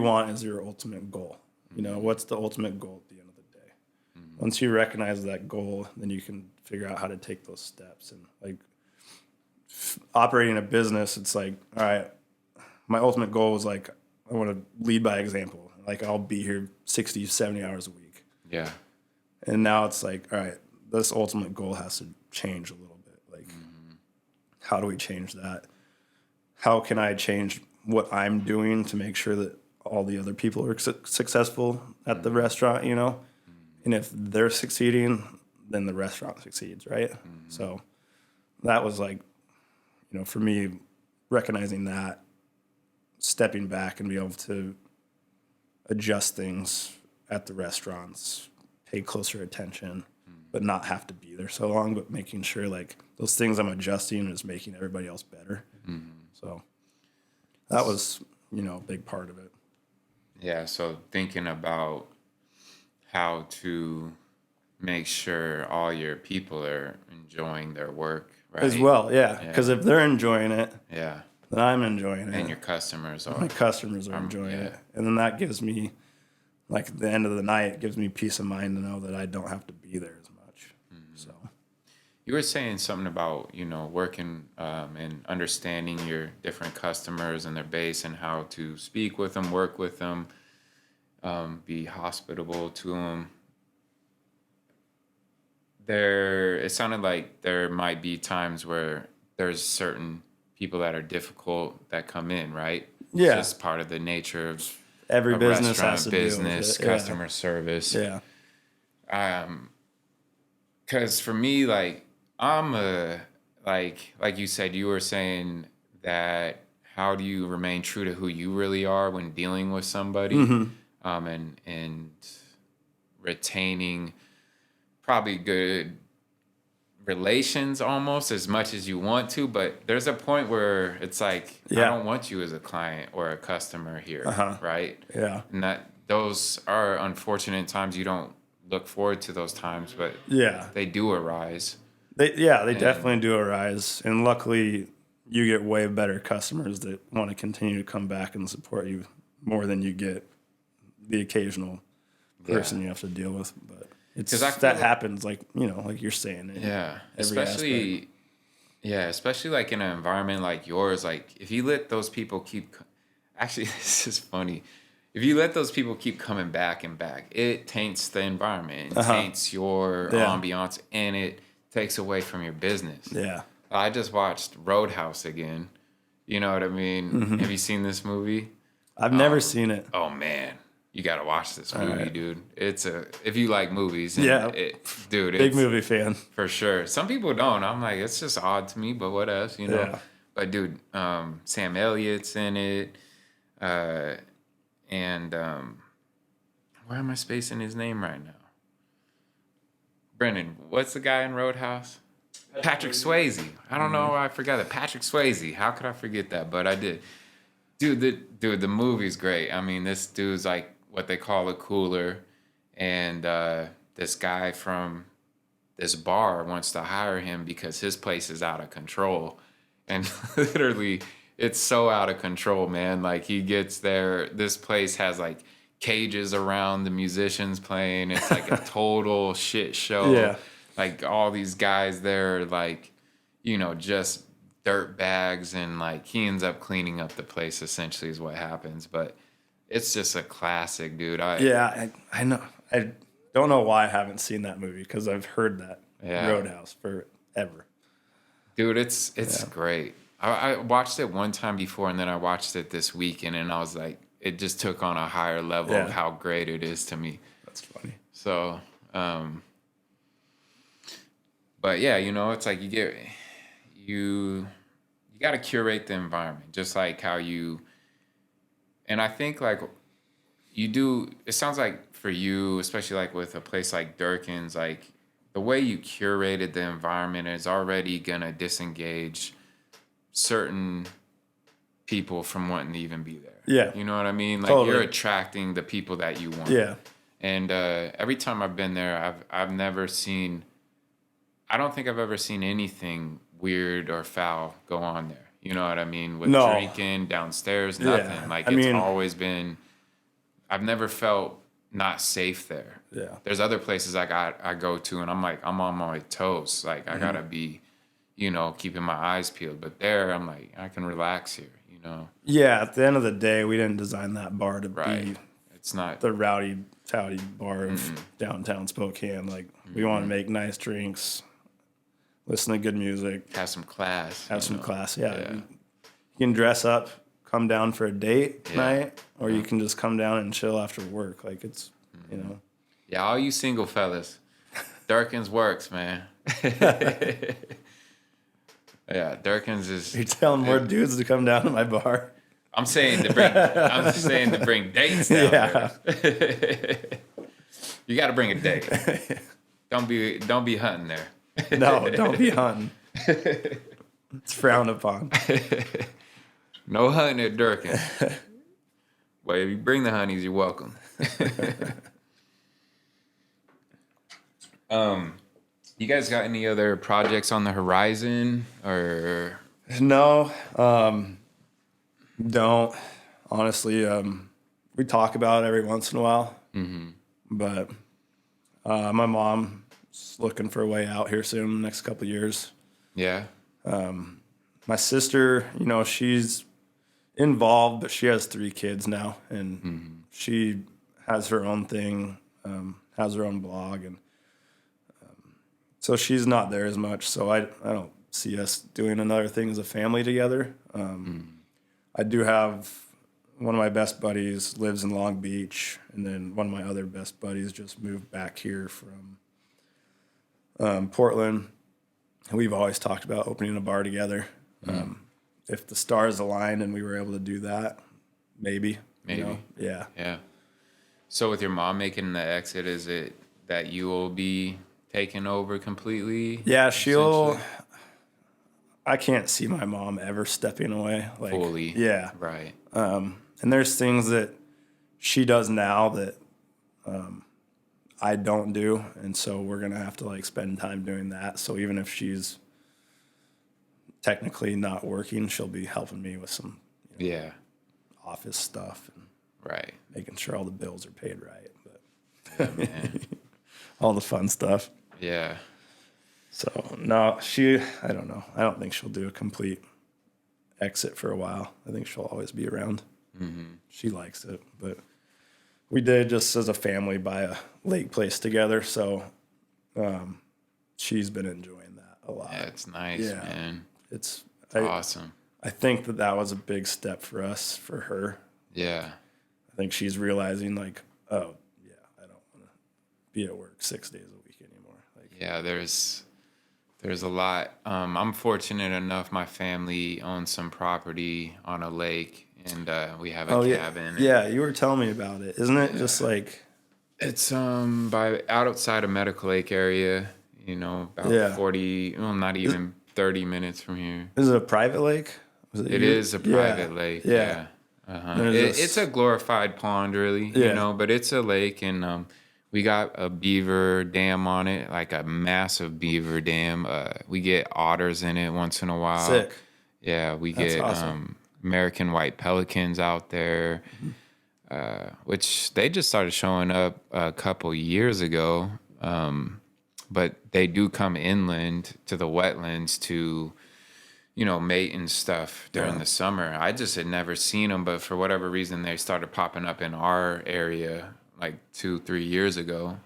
want is your ultimate goal. You know, what's the ultimate goal at the end of the day? Once you recognize that goal, then you can figure out how to take those steps. And like operating a business, it's like, all right, my ultimate goal was like, I want to lead by example. Like I'll be here 60, 70 hours a week. yeah. And now it's like, all right, this ultimate goal has to change a little bit. Like, how do we change that? How can I change what I'm doing to make sure that all the other people are successful at the restaurant, you know? And if they're succeeding, then the restaurant succeeds, right? So that was like, you know, for me, recognizing that, stepping back and be able to adjust things at the restaurants, pay closer attention, but not have to be there so long, but making sure like those things I'm adjusting is making everybody else better. So that was, you know, a big part of it. Yeah. So thinking about how to make sure all your people are enjoying their work, right? As well, yeah. Because if they're enjoying it, yeah, then I'm enjoying it. and your customers are. My customers are enjoying it. And then that gives me, like at the end of the night, it gives me peace of mind to know that I don't have to be there as much. So You were saying something about, you know, working and understanding your different customers and their base and how to speak with them, work with them, be hospitable to them. It sounded like there might be times where there's certain people that are difficult that come in, right? Yeah. It's just part of the nature of every a business restaurant has to business, deal with it. customer service. Yeah. Because for me, like, I'm like you said, you were saying that how do you remain true to who you really are when dealing with somebody, and retaining probably good relations almost as much as you want to, but there's a point where it's like, I don't want you as a client or a customer here, right? Yeah. And those are unfortunate times. You don't look forward to those times, but they do arise. They definitely do arise. And luckily, you get way better customers that want to continue to come back and support you more than you get the occasional person you have to deal with. But that happens, like, you know, like you're saying. Especially like in an environment like yours. Like, if you let those people actually, this is funny. If you let those people keep coming back and back, it taints the environment. It taints your ambiance, and it takes away from your business. Yeah. I just watched Roadhouse again. You know what I mean? Have you seen this movie? I've never seen it. Oh, man. You got to watch this movie, dude. If you like movies. Big movie fan. For sure. Some people don't. I'm like, it's just odd to me, but what else, you know? Yeah. But, dude, Sam Elliott's in it. And where am I spacing his name right now? Brendan, what's the guy in Roadhouse? Patrick Swayze. I don't know why I forgot that. Patrick Swayze. How could I forget that? But I did. Dude, the movie's great. I mean, this dude's like what they call a cooler, and this guy from this bar wants to hire him because his place is out of control. And literally, it's so out of control, man. Like, he gets there, this place has like cages around the musicians playing. It's like a total shit show. Yeah. Like, all these guys there, like, you know, just dirt bags, and like he ends up cleaning up the place, essentially, is what happens. But it's just a classic, dude. I know. I don't know why I haven't seen that movie, because I've heard that Roadhouse forever. Dude, it's great. I watched it one time before, and then I watched it this weekend, and I was like, it just took on a higher level of how great it is to me. That's funny. So, but yeah, it's like you got to curate the environment, just like how and I think like you do. It sounds like for you, especially like with a place like Durkin's, like the way you curated the environment is already gonna disengage certain people from wanting to even be there. Yeah. You know what I mean? Like totally. You're attracting the people that you want. Yeah. And every time I've been there, I don't think I've ever seen anything weird or foul go on there. You know what I mean? With drinking downstairs, nothing. Yeah. Like it's always been, I've never felt not safe there. Yeah. There's other places I go to and I'm like, I'm on my toes. Like I gotta be, keeping my eyes peeled. But there, I'm like, I can relax here, Yeah, at the end of the day, we didn't design that bar to be it's not the rowdy bar of downtown Spokane. Like, we want to make nice drinks, listen to good music. Have some class. Some class, yeah. You can dress up, come down for a date night, or you can just come down and chill after work. Like, it's, Yeah, all you single fellas, Durkin's works, man. Yeah, Durkin's is... You're telling more dudes to come down to my bar? I'm saying to bring dates down there. You got to bring a date. Don't be hunting there. No, don't be hunting. It's frowned upon. No hunting at Durkin. Well, if you bring the honeys, you're welcome. You guys got any other projects on the horizon or? No, don't. Honestly, we talk about it every once in a while. Mm-hmm. But my mom's looking for a way out here soon, next couple of years. Yeah. My sister, she's involved, but she has 3 kids now, and she has her own thing, has her own blog, and so she's not there as much. So I don't see us doing another thing as a family together. I do have one of my best buddies lives in Long Beach, and then one of my other best buddies just moved back here from Portland. And we've always talked about opening a bar together. If the stars aligned and we were able to do that, maybe. Yeah. Yeah. So with your mom making the exit, is it that you will be taking over completely? Yeah, I can't see my mom ever stepping away. Like, fully. Yeah. Right. And there's things that she does now that I don't do, and so we're gonna have to spend time doing that. So even if she's technically not working, she'll be helping me with some office stuff and making sure all the bills are paid right. But all the fun stuff. Yeah. So no, I don't know. I don't think she'll do a complete exit for a while. I think she'll always be around. Mm-hmm. She likes it, but we did just as a family buy a lake place together. So she's been enjoying that a lot. Yeah, it's nice, man. It's awesome. I think that was a big step for us, for her. Yeah. I think she's realizing I don't want to be at work 6 days a week anymore. Yeah, there's a lot. I'm fortunate enough. My family owns some property on a lake, and we have a cabin. Yeah, you were telling me about it. Isn't it just it's outside of Medical Lake area, about 40, well, not even 30 minutes from here. Is it a private lake? It is a private lake. Yeah. Uh-huh. It's a glorified pond, really, but it's a lake, and we got a beaver dam on it, like a massive beaver dam. We get otters in it once in a while. Sick. Yeah, we That's get awesome. American white pelicans out there, which they just started showing up a couple years ago. But they do come inland to the wetlands to, mate and stuff during the summer. I just had never seen them, but for whatever reason, they started popping up in our area 2-3 years ago.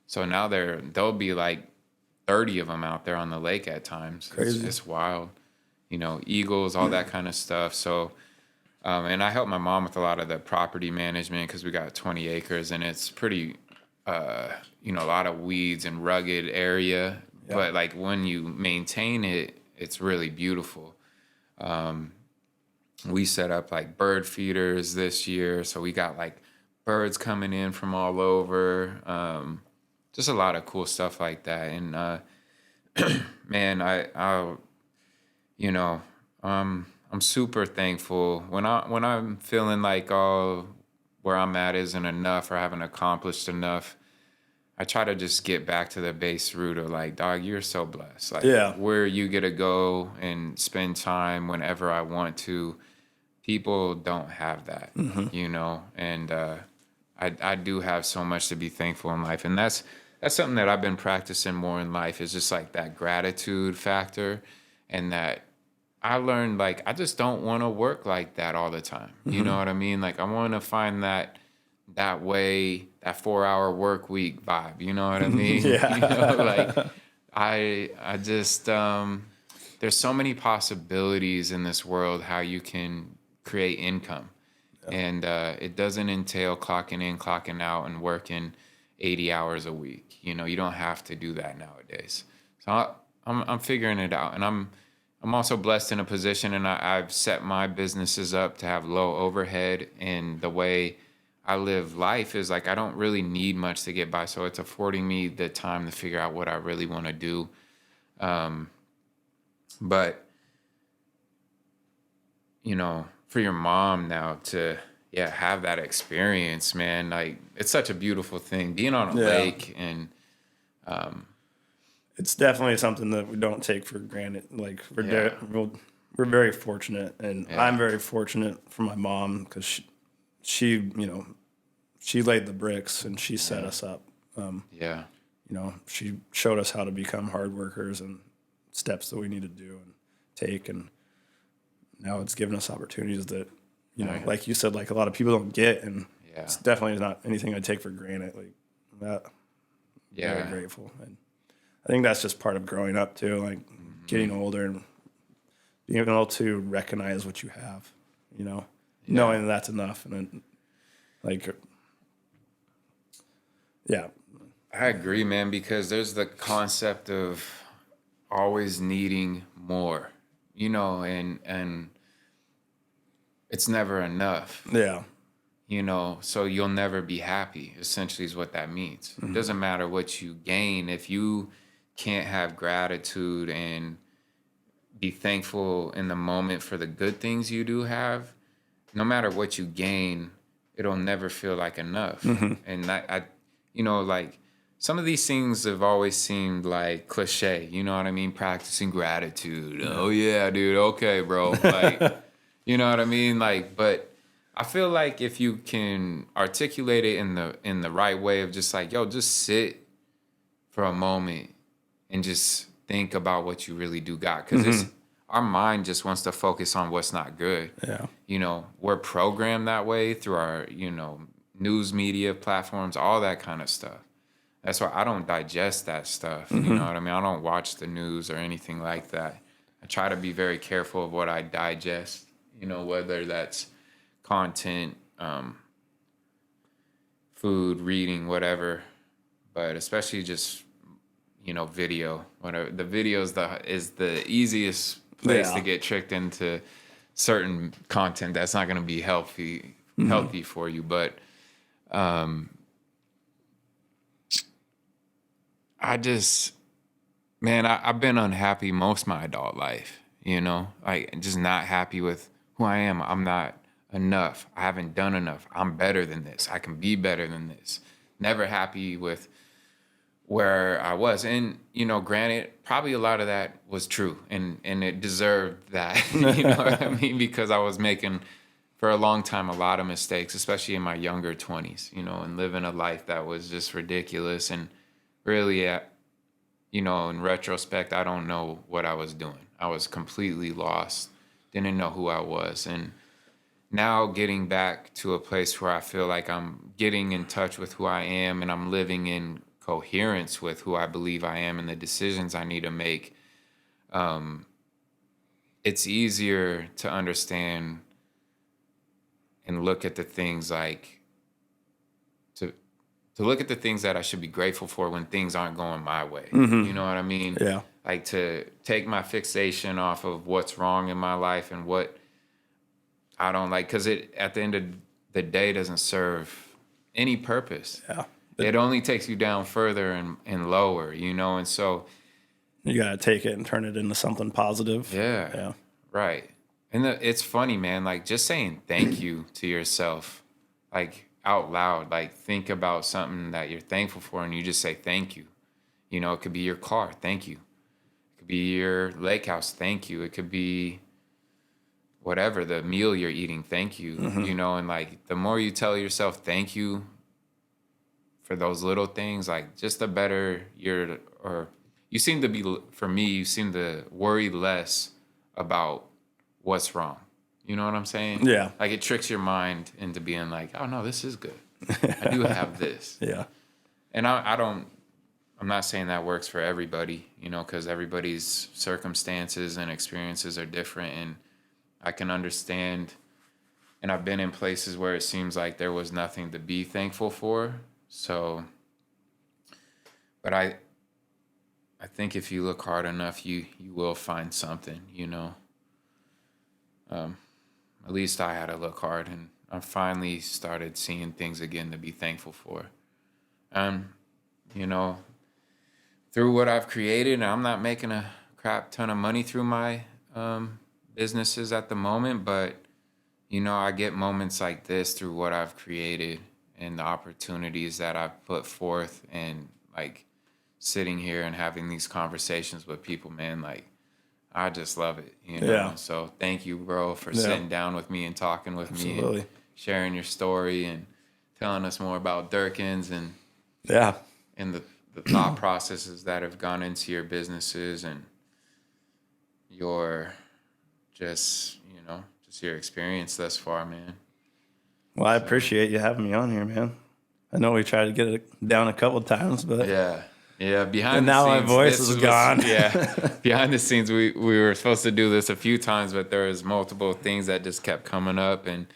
So now they'll be 30 30 of them out there on the lake at times. Crazy. It's wild. You know, eagles, all that kind of stuff. So, and I help my mom with a lot of the property management because we got 20 acres and it's pretty, you know, a lot of weeds and rugged area. Yeah. But like when you maintain it, it's really beautiful. We set up like bird feeders this year. So we got like birds coming in from all over. Just a lot of cool stuff like that. And, man, I you know, I'm super thankful when I'm feeling like, oh, where I'm at isn't enough or haven't accomplished enough. I try to just get back to the base root of like, dog, you're so blessed. Like where you get to go and spend time whenever I want to. People don't have that, you know, and I do have so much to be thankful in life. And that's something that I've been practicing more in life is just like that gratitude factor, and that I learned like I just don't want to work like that all the time. You know what I mean? Like I want to find that way, that 4-hour work week vibe. You know what I mean? Yeah. You know, like I just there's so many possibilities in this world how you can create income. Yeah. And it doesn't entail clocking in, clocking out, and working 80 hours a week. You know, you don't have to do that nowadays. So I'm figuring it out, and I'm also blessed in a position, and I've set my businesses up to have low overhead, and the way I live life is like I don't really need much to get by, so it's affording me the time to figure out what I really want to do. But you know, for your mom now to have that experience, man, like it's such a beautiful thing being on a lake, and it's definitely something that we don't take for granted. Like we're very fortunate, and I'm very fortunate for my mom because she you know, she laid the bricks and she set us up. You know, she showed us how to become hard workers and steps that we need to do and take, and now it's given us opportunities that, you know, like you said, like a lot of people don't get, and it's definitely not anything I take for granted. Like that, very grateful. And I think that's just part of growing up too, like getting older and being able to recognize what you have, you know, knowing that that's enough. And then, like, I agree, man, because there's the concept of always needing more, you know, and it's never enough. Yeah. You know, so you'll never be happy, essentially is what that means. It doesn't matter what you gain. If you can't have gratitude and be thankful in the moment for the good things you do have, no matter what you gain, it'll never feel like enough. And I, you know, like some of these things have always seemed like cliche, you know what I mean? Practicing gratitude. Oh yeah, dude. Okay, bro. Like, you know what I mean? Like, but I feel like if you can articulate it in the right way of just like, yo, just sit for a moment and just think about what you really do got. Because our mind just wants to focus on what's not good. Yeah. You know, we're programmed that way through our, you know, news media platforms, all that kind of stuff. That's why I don't digest that stuff. You know what I mean? I don't watch the news or anything like that. I try to be very careful of what I digest, you know, whether that's content, food, reading, whatever, but especially just, you know, video. Whatever. The video is the easiest place to get tricked into certain content that's not going to be healthy for you. But I've been unhappy most of my adult life, you know, like just not happy with who I am. I'm not enough. I haven't done enough. I'm better than this. I can be better than this. Never happy with where I was. And, you know, granted, probably a lot of that was true and it deserved that, you know what I mean? Because I was making, for a long time, a lot of mistakes, especially in my younger 20s, you know, and living a life that was just ridiculous. And really, you know, in retrospect, I don't know what I was doing. I was completely lost, didn't know who I was. And now getting back to a place where I feel like I'm getting in touch with who I am and I'm living in coherence with who I believe I am and the decisions I need to make, it's easier to understand and look at the things like to look at the things that I should be grateful for when things aren't going my way. Mm-hmm. You know what I mean? Yeah. Like to take my fixation off of what's wrong in my life and what I don't like, because it at the end of the day doesn't serve any purpose. Yeah. It only takes you down further and lower, you know? And so you got to take it and turn it into something positive. yeah. Yeah. Right. And it's funny, man, like just saying thank you to yourself, like out loud, like think about something that you're thankful for and you just say thank you. You know, it could be your car, thank you. It could be your lake house, thank you. It could be whatever, the meal you're eating, thank you. Mm-hmm. You know, and like the more you tell yourself thank you for those little things, like just the better you seem to be, for me, you seem to worry less about what's wrong. You know what I'm saying? Yeah. Like it tricks your mind into being like, oh no, this is good. I do have this. Yeah. And I'm not saying that works for everybody, you know, because everybody's circumstances and experiences are different. And I can understand, and I've been in places where it seems like there was nothing to be thankful for. So, but I think if you look hard enough, you will find something, you know. At least I had to look hard, and I finally started seeing things again to be thankful for. You know, through what I've created, I'm not making a crap ton of money through my businesses at the moment, but, you know, I get moments like this through what I've created and the opportunities that I've put forth, and like sitting here and having these conversations with people, man, like I just love it, you know? Yeah. So thank you, bro, for sitting down with me and talking with me and sharing your story and telling us more about Durkin's and the thought processes that have gone into your businesses and your just your experience thus far, man. Well, I appreciate you having me on here, man. I know we tried to get it down a couple of times, but yeah. Behind and the now scenes, my voice is gone. Behind the scenes, we were supposed to do this a few times, but there was multiple things that just kept coming up, and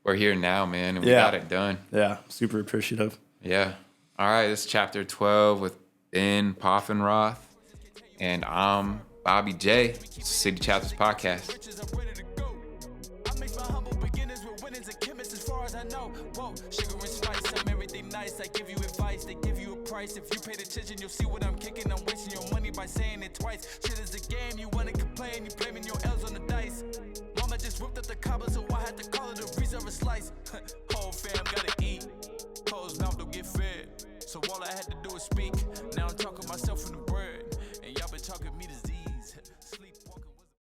we're here now, man, and we got it done. Yeah, super appreciative. Yeah. All right, this is chapter 12 with Ben Poffenroth, and I'm Bobby J. City Chapters Podcast. I give you advice, they give you a price. If you paid attention, you'll see what I'm kicking. I'm wasting your money by saying it twice. Shit is a game, you wanna complain, you blaming your L's on the dice. Mama just whipped up the cobbler, so I had to call it a reserve a slice. Whole fam gotta eat, closed mouth don't get fed. So all I had to do is speak.